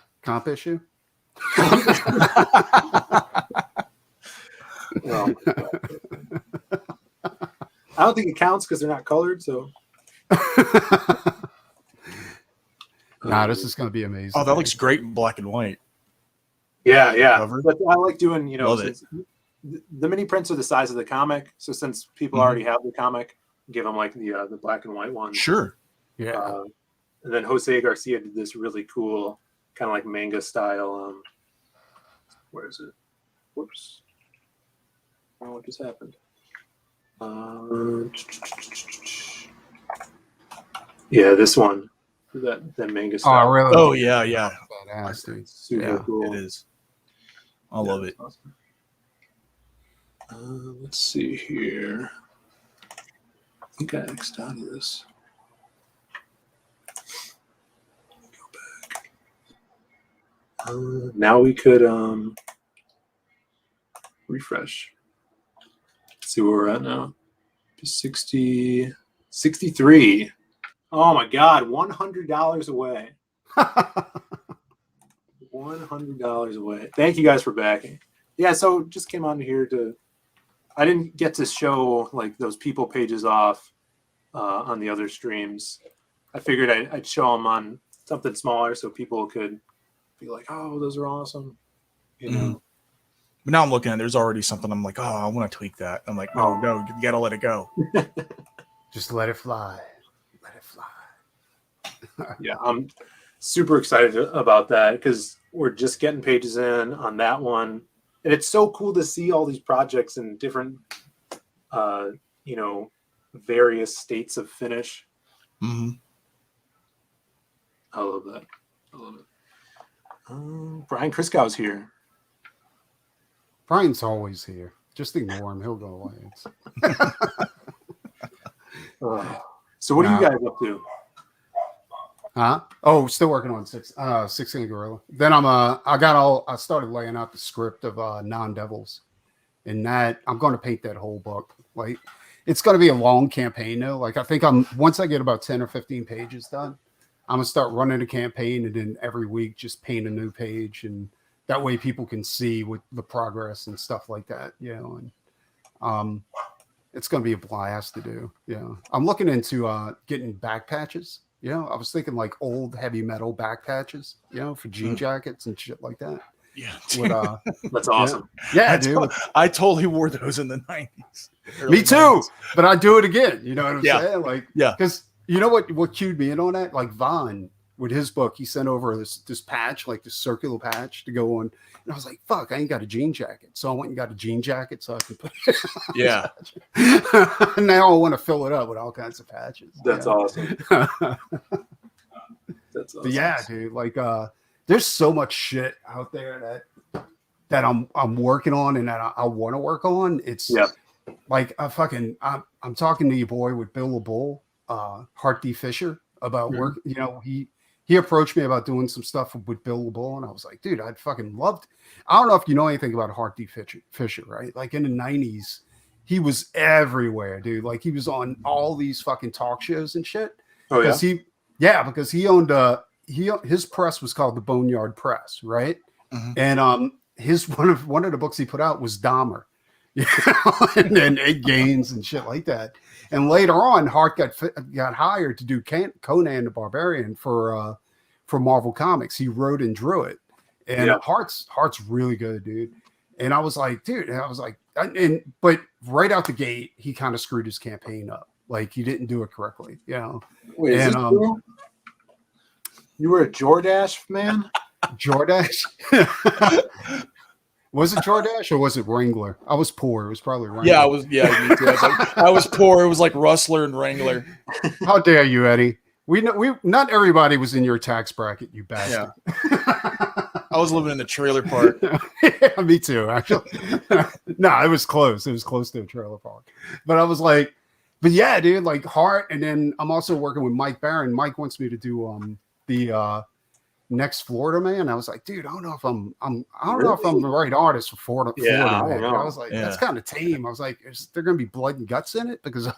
Well, I don't think it counts because they're not colored. So, nah, this is going to be amazing. Oh, that looks great in black and white. Yeah. Cover. But I like doing, Love it. the mini prints are the size of the comic. So since people already have the comic, give them like the black and white one. Sure. Yeah. And then Jose Garcia did this really cool kind of like manga style. Where is it? Whoops. I don't know what just happened. Yeah, this one. That manga style. Oh, really? Oh yeah, yeah. Badass, dude. Super Yeah, cool. It is. I love it. Awesome. Let's see here. I think I X'd out of this. Go back. Now we could refresh. Let's see where we're at now. 63. Oh my God, $100 away. $100 away. Thank you guys for backing. Yeah, so just came on here to. I didn't get to show like those people pages off on the other streams. I figured I'd show them on something smaller so people could be like, "Oh, those are awesome," you know. But now I'm looking at there's already something. I'm like, oh, I want to tweak that. I'm like, oh no, you gotta let it go. Just let it fly. Let it fly. Yeah, I'm super excited about that because we're just getting pages in on that one. And it's so cool to see all these projects in different, various states of finish. Mm-hmm. I love that. I love it. Brian Kriskow's here. Brian's always here. Just ignore him. He'll go away. So what are you guys up to? Huh? Oh, still working on 16 Gorilla. Then I started laying out the script of Non-Devils, and that I'm going to paint that whole book. Like, it's going to be a long campaign though. Like, I think once I get about 10 or 15 pages done, I'm gonna start running a campaign, and then every week just paint a new page, and that way people can see what the progress and stuff like that. And it's going to be a blast to do. I'm looking into getting back patches. I was thinking like old heavy metal back patches, for jean jackets and shit like that. Yeah. That's awesome. Yeah, dude. I totally wore those in the 90s. Me too. 90s. But I do it again. You know what I'm saying? Like, yeah. Because you know what cued me in on that? Like Vaughn, with his book, he sent over this patch, like this circular patch to go on. And I was like, fuck, I ain't got a jean jacket. So I went and got a jean jacket so I can put it on. Yeah. Now I want to fill it up with all kinds of patches. That's awesome. That's awesome. But yeah, dude, like there's so much shit out there that I'm working on and that I want to work on. It's like I'm talking to your boy with Bill LeBull, Hart D. Fisher, about work. He approached me about doing some stuff with Bill LeBull, and I was like, dude, I'd fucking loved. I don't know if you know anything about Hart D. Fisher, right? Like in the 90s, he was everywhere, dude. Like he was on all these fucking talk shows and shit. Oh yeah? Because he owned his press was called the Boneyard Press, right? Mm-hmm. And his one of the books he put out was Dahmer. And then Ed Gaines and shit like that. And later on, Hart got hired to do Conan the Barbarian for Marvel Comics. He wrote and drew it, and Hart's really good, dude. And I was like, but right out the gate, he kind of screwed his campaign up. Like he didn't do it correctly, Wait, is this true? You were a Jordache man? Jordache. Was it Jordache or was it Wrangler? I was poor. It was probably Wrangler. Yeah, I was. Yeah, me too. I was poor. It was like Rustler and Wrangler. How dare you, Eddie? We not everybody was in your tax bracket, you bastard. Yeah. I was living in the trailer park. Yeah, me too, actually. No, it was close. It was close to a trailer park. But I was like, but yeah, dude, like Hart, and then I'm also working with Mike Barron. Mike wants me to do the next Florida Man. I was like, dude, I don't know if I'm the right artist for Florida. Yeah, Florida Man. I was like, that's kind of tame. I was like, is there going to be blood and guts in it? Because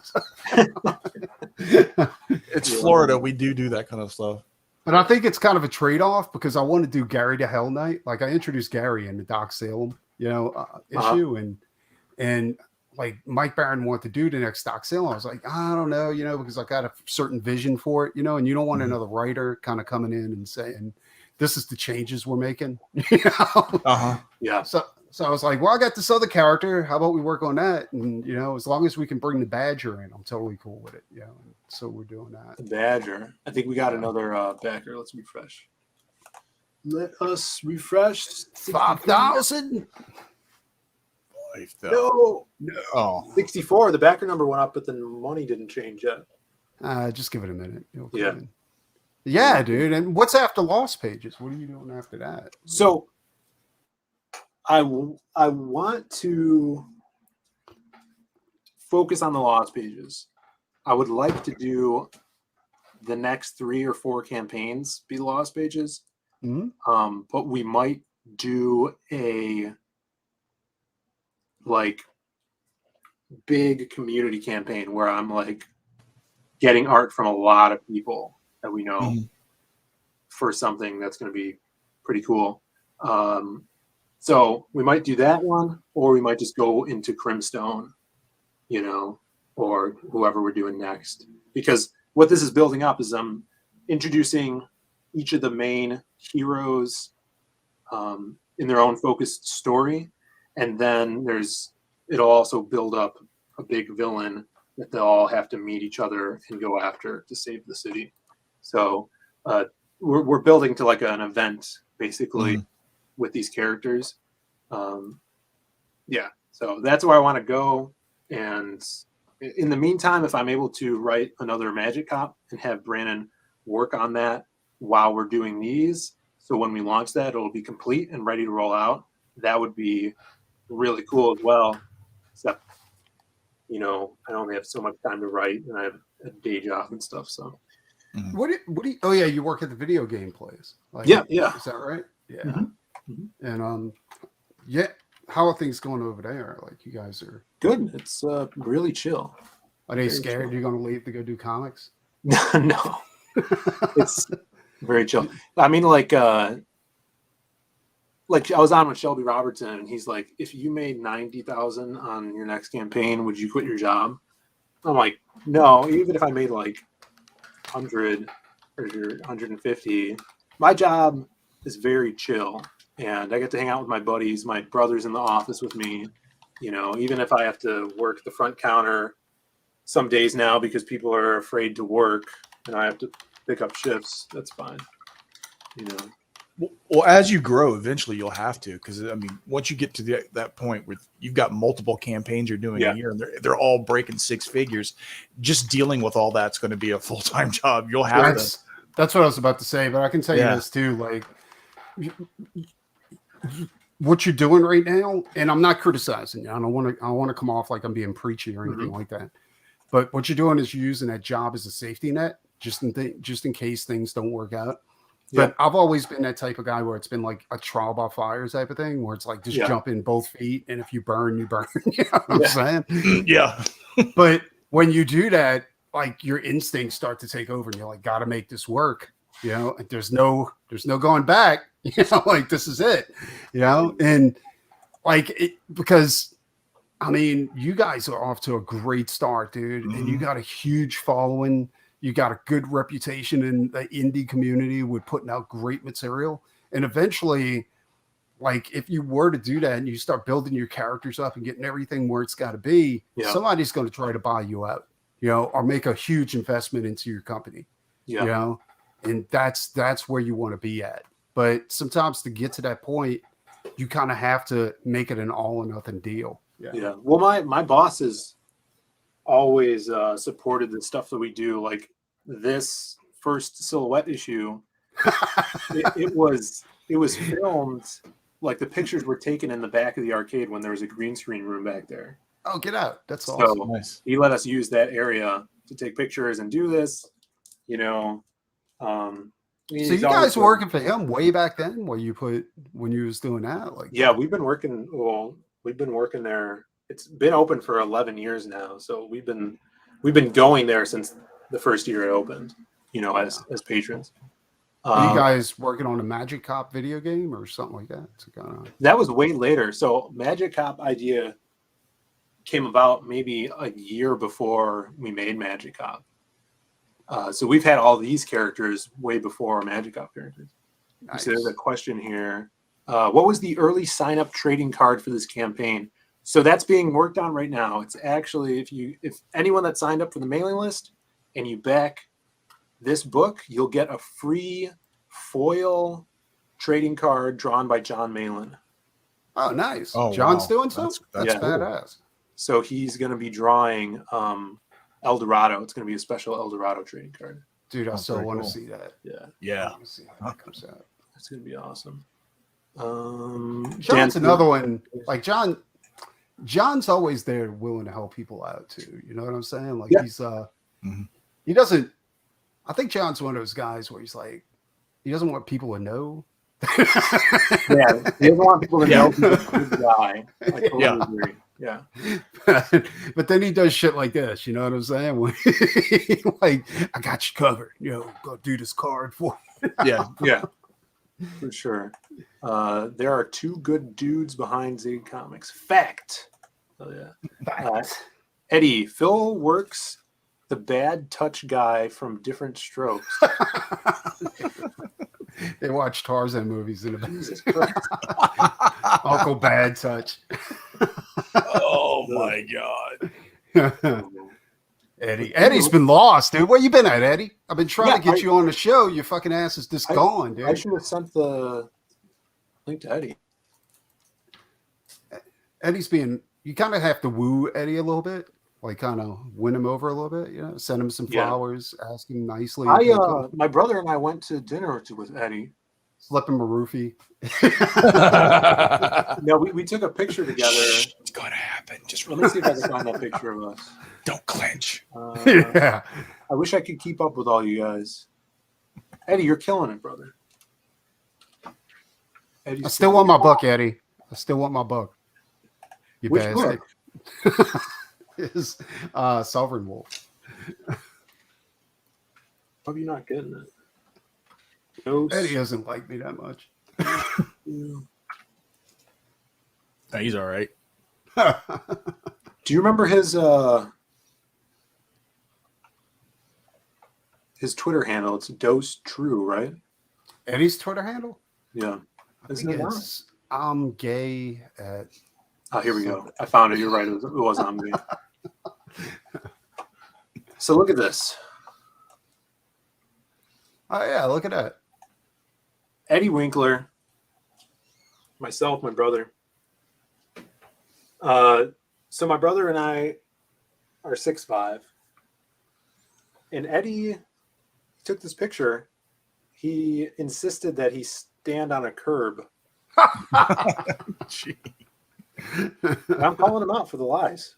it's Florida. We do that kind of stuff. But I think it's kind of a trade-off because I want to do Gary to Hell Night. Like I introduced Gary in the Doc Salem, issue, and like Mike Barron wanted to do the next Doc Salem. I was like, I don't know, because I got a certain vision for it, and you don't want another writer kind of coming in and saying, this is the changes we're making. Yeah. So So I was like, well, I got this other character. How about we work on that? And as long as we can bring the Badger in, I'm totally cool with it. So we're doing that. The Badger. I think we got another backer. Let's refresh. Let us refresh. 5,000. No. Oh, 64. The backer number went up, but the money didn't change yet. Just give it a minute. It'll come Yeah. in. Yeah, dude. And what's after Lost Pages? What are you doing after that? So I want to focus on the Lost Pages. I would like to do the next 3 or 4 campaigns be Lost Pages. Mm-hmm. But we might do a big community campaign where I'm getting art from a lot of people that we know for something that's going to be pretty cool. So we might do that one, or we might just go into Crimstone, or whoever we're doing next. Because what this is building up is I'm introducing each of the main heroes in their own focused story, and then it'll also build up a big villain that they'll all have to meet each other and go after to save the city. So we're building to an event basically with these characters. So that's where I want to go. And in the meantime, if I'm able to write another Magic Cop and have Brandon work on that while we're doing these, so when we launch that, it'll be complete and ready to roll out. That would be really cool as well. Except, I only have so much time to write, and I have a day job and stuff. So, What do you? Oh yeah, you work at the video game place. Yeah. Is that right? Yeah. Mm-hmm. And yeah. How are things going over there? You guys are good. It's really chill. Are they Very scared chill. you're going to leave to go do comics? No, it's very chill. I mean, I was on with Shelby Robertson, and he's like, if you made 90,000 on your next campaign, would you quit your job? I'm like, no, even if I made 100 or 150, my job is very chill, and I get to hang out with my buddies. My brother's in the office with me. Even if I have to work the front counter some days now because people are afraid to work and I have to pick up shifts, that's fine. Well, as you grow, eventually you'll have to, because once you get to that point where you've got multiple campaigns you're doing a year, and they're all breaking 6 figures, just dealing with all that's going to be a full-time job. You'll have to. That's what I was about to say, but I can tell you this too, what you're doing right now, and I'm not criticizing you. I don't want to come off like I'm being preachy or anything like that. But what you're doing is you're using that job as a safety net, just in case things don't work out. Yeah. But I've always been that type of guy where it's been a trial by fire type of thing, where it's just jump in both feet, and if you burn, you burn. You know what I'm saying? Yeah. But when you do that, your instincts start to take over, and you're got to make this work. There's no going back. This is it. And because you guys are off to a great start, dude, and you got a huge following. You got a good reputation in the indie community with putting out great material. And eventually, if you were to do that and you start building your characters up and getting everything where it's got to be, somebody's going to try to buy you out, or make a huge investment into your company, and that's where you want to be at. But sometimes to get to that point, you kind of have to make it an all or nothing deal. Yeah. Well, my boss has always supported the stuff that we do. This first Silhouette issue, it was filmed. The pictures were taken in the back of the arcade when there was a green screen room back there. Oh, get out! That's awesome. So Nice. he let us use that area to take pictures and do this. So you guys were working for him way back then, when you was doing that? Yeah, we've been working there. It's been open for 11 years now, so we've been going there since the first year it opened. As patrons. Are you guys working on a Magic Cop video game or something like that? That was way later. So Magic Cop idea came about maybe a year before we made Magic Cop. So we've had all these characters way before Magic Cop characters. Nice. So there's a question here. What was the early sign up trading card for this campaign? So that's being worked on right now. It's actually if anyone that signed up for the mailing list and you back this book, you'll get a free foil trading card drawn by John Malin. Oh, nice. Oh, John's wow. doing something? That's Yeah. badass. So he's going to be drawing El Dorado. It's going to be a special El Dorado trading card. Dude, I Oh, still very want to cool. see that. Yeah, I Yeah. want to see how that comes out. that's going to be awesome. John's another one. Like John's always there willing to help people out too. You know what I'm saying? Like Yeah. he's Mhm. he doesn't I think John's one of those guys where he's like he doesn't want people to know. Yeah, he doesn't want people to know he's a good guy. I totally Yeah. agree. Yeah. But then he does shit like this, you know what I'm saying? When like, I got you covered. Yo, go do this card for me. Yeah. Yeah, for sure. There are two good dudes behind Zig Comics. Fact. Oh yeah. Eddie, Phil works the bad touch guy from Different Strokes. They watch Tarzan movies in the Jesus Christ. Uncle Bad Touch. Oh my God. Eddie's been lost, dude. Where you been at, Eddie? I've been trying to Yeah, get you on the show. Your fucking ass is just gone, dude. I should have sent the link to Eddie. Eddie's being you kind of have to woo Eddie a little bit, like kind of win him over a little bit, you know, send him some Yeah. flowers, ask him nicely. if he'll come. My brother and I went to dinner with Eddie. Slip him a roofie. No, we took a picture together. It's gonna happen. Just Let me see if I can find that picture of us. don't clench. Yeah. I wish I could keep up with all you guys. Eddie, you're killing it, brother. Eddie's I still want my book, Eddie. I still want my book. You Which bastard. Is Sovereign Wolf. How are you not getting it? No, Eddie doesn't like me that much. No, he's all right. Do you remember his Twitter handle? It's Dose True, right? Eddie's Twitter handle? Yeah. I Isn't think it not? it's I'm gay at Oh, here we go. I found it. You're right. It was on me. So look at this. Oh yeah, look at that. Eddie Winkler, myself, my brother. So my brother and I are 6'5", and Eddie took this picture. He insisted that he stand on a curb. Gee. And I'm calling him out for the lies.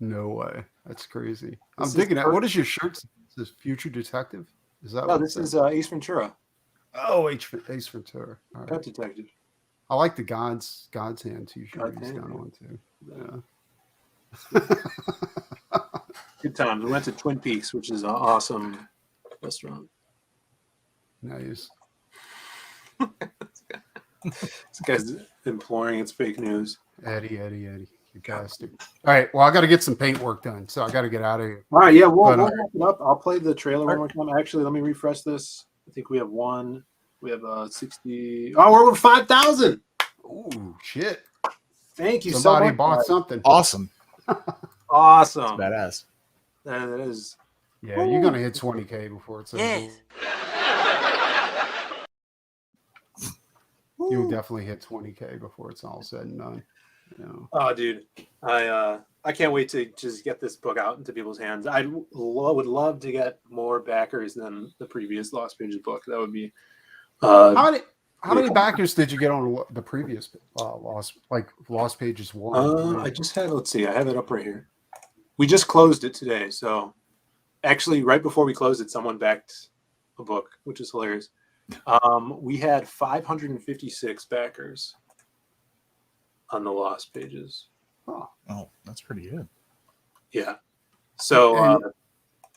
No way. That's crazy. This I'm is digging that. per- What is your shirt? Is this Future Detective? Is that No, what this it is says? Ace Ventura, Oh, Ace Ventura. All Pet right. Detective. I like the God's Hand t-shirt God's he's Hand, got yeah. on too. Yeah. Good times. We went to Twin Peaks, which is an awesome restaurant. Nice. This guy's imploring it's fake news. Eddie. You bastard. All right. Well, I got to get some paint work done, so I got to get out of here. All right, yeah, we'll But, wrap it up. I'll play the trailer one more time. Actually, let me refresh this. I think we have one. We have 60. Oh, we're over 5,000. Ooh, shit. Thank you Somebody so much. bought guys. something. Awesome. Awesome. Badass. That is. Yeah, you're gonna hit 20K before it's over. Yes. You'll definitely hit 20K before it's all said and done. You know. Oh, dude, I can't wait to just get this book out into people's hands. I would love to get more backers than the previous Lost Pages book. That would be. How many backers did you get on the previous Lost Pages 1? I just had. Let's see. I have it up right here. We just closed it today, so actually, right before we closed it, someone backed a book, which is hilarious. We had 556 backers on the Lost Pages. Oh, that's pretty good. Yeah. So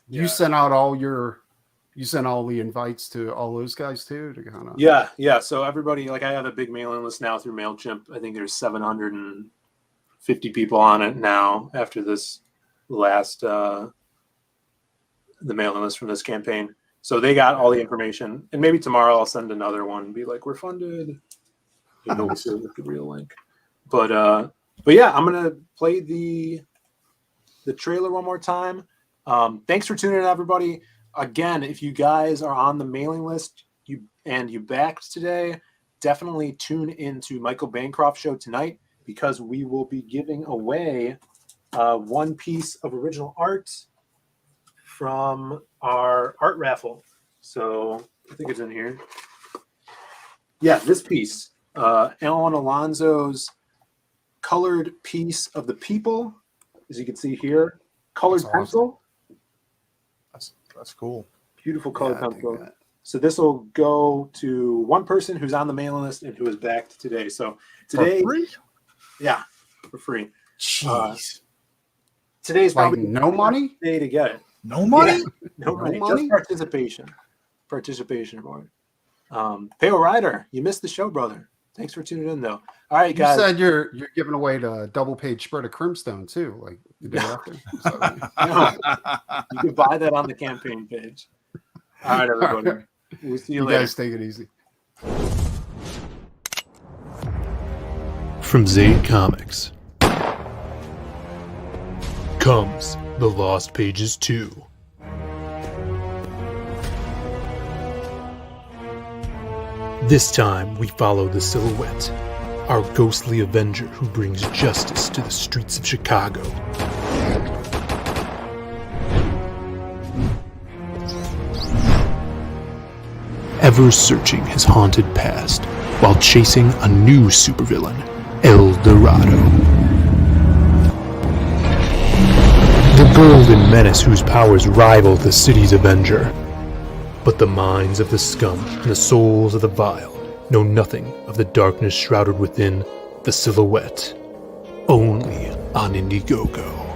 you sent out all the invites to all those guys too to kind of. yeah. So everybody, like, I have a big mailing list now through MailChimp. I think there's 750 people on it now after this last the mailing list from this campaign. So they got all the information, and maybe tomorrow I'll send another one and be like, we're funded. No one said with the real link. But yeah, I'm gonna play the trailer one more time. Thanks for tuning in, everybody. Again, if you guys are on the mailing list, you backed today, definitely tune into Michael Bancroft's show tonight, because we will be giving away one piece of original art from our art raffle. So I think it's in here. Yeah, this piece, Alan Alonso's colored piece of the people, as you can see here, colored That's pencil. That's cool. Beautiful colored Yeah, I dig pencil. that. So this will go to one person who's on the mailing list and who is backed today. So today, yeah, for free. Jeez. Today's Like probably no money? the day to get it. No money? Yeah, no money. money? Just participation for it. Pale Rider, you missed the show, brother. Thanks for tuning in, though. All right, You guys. said you're giving away the double page spread of Crimstone too, like the day after. So, No, you can buy that on the campaign page. All right, everybody. We'll see you you later. guys take it easy. From Zaid Comics comes The Lost Pages 2. This time we follow the Silhouette, our ghostly avenger who brings justice to the streets of Chicago. Ever searching his haunted past while chasing a new supervillain, El Dorado. The golden menace whose powers rival the city's Avenger. But the minds of the scum and the souls of the vile know nothing of the darkness shrouded within the Silhouette. Only on Indiegogo.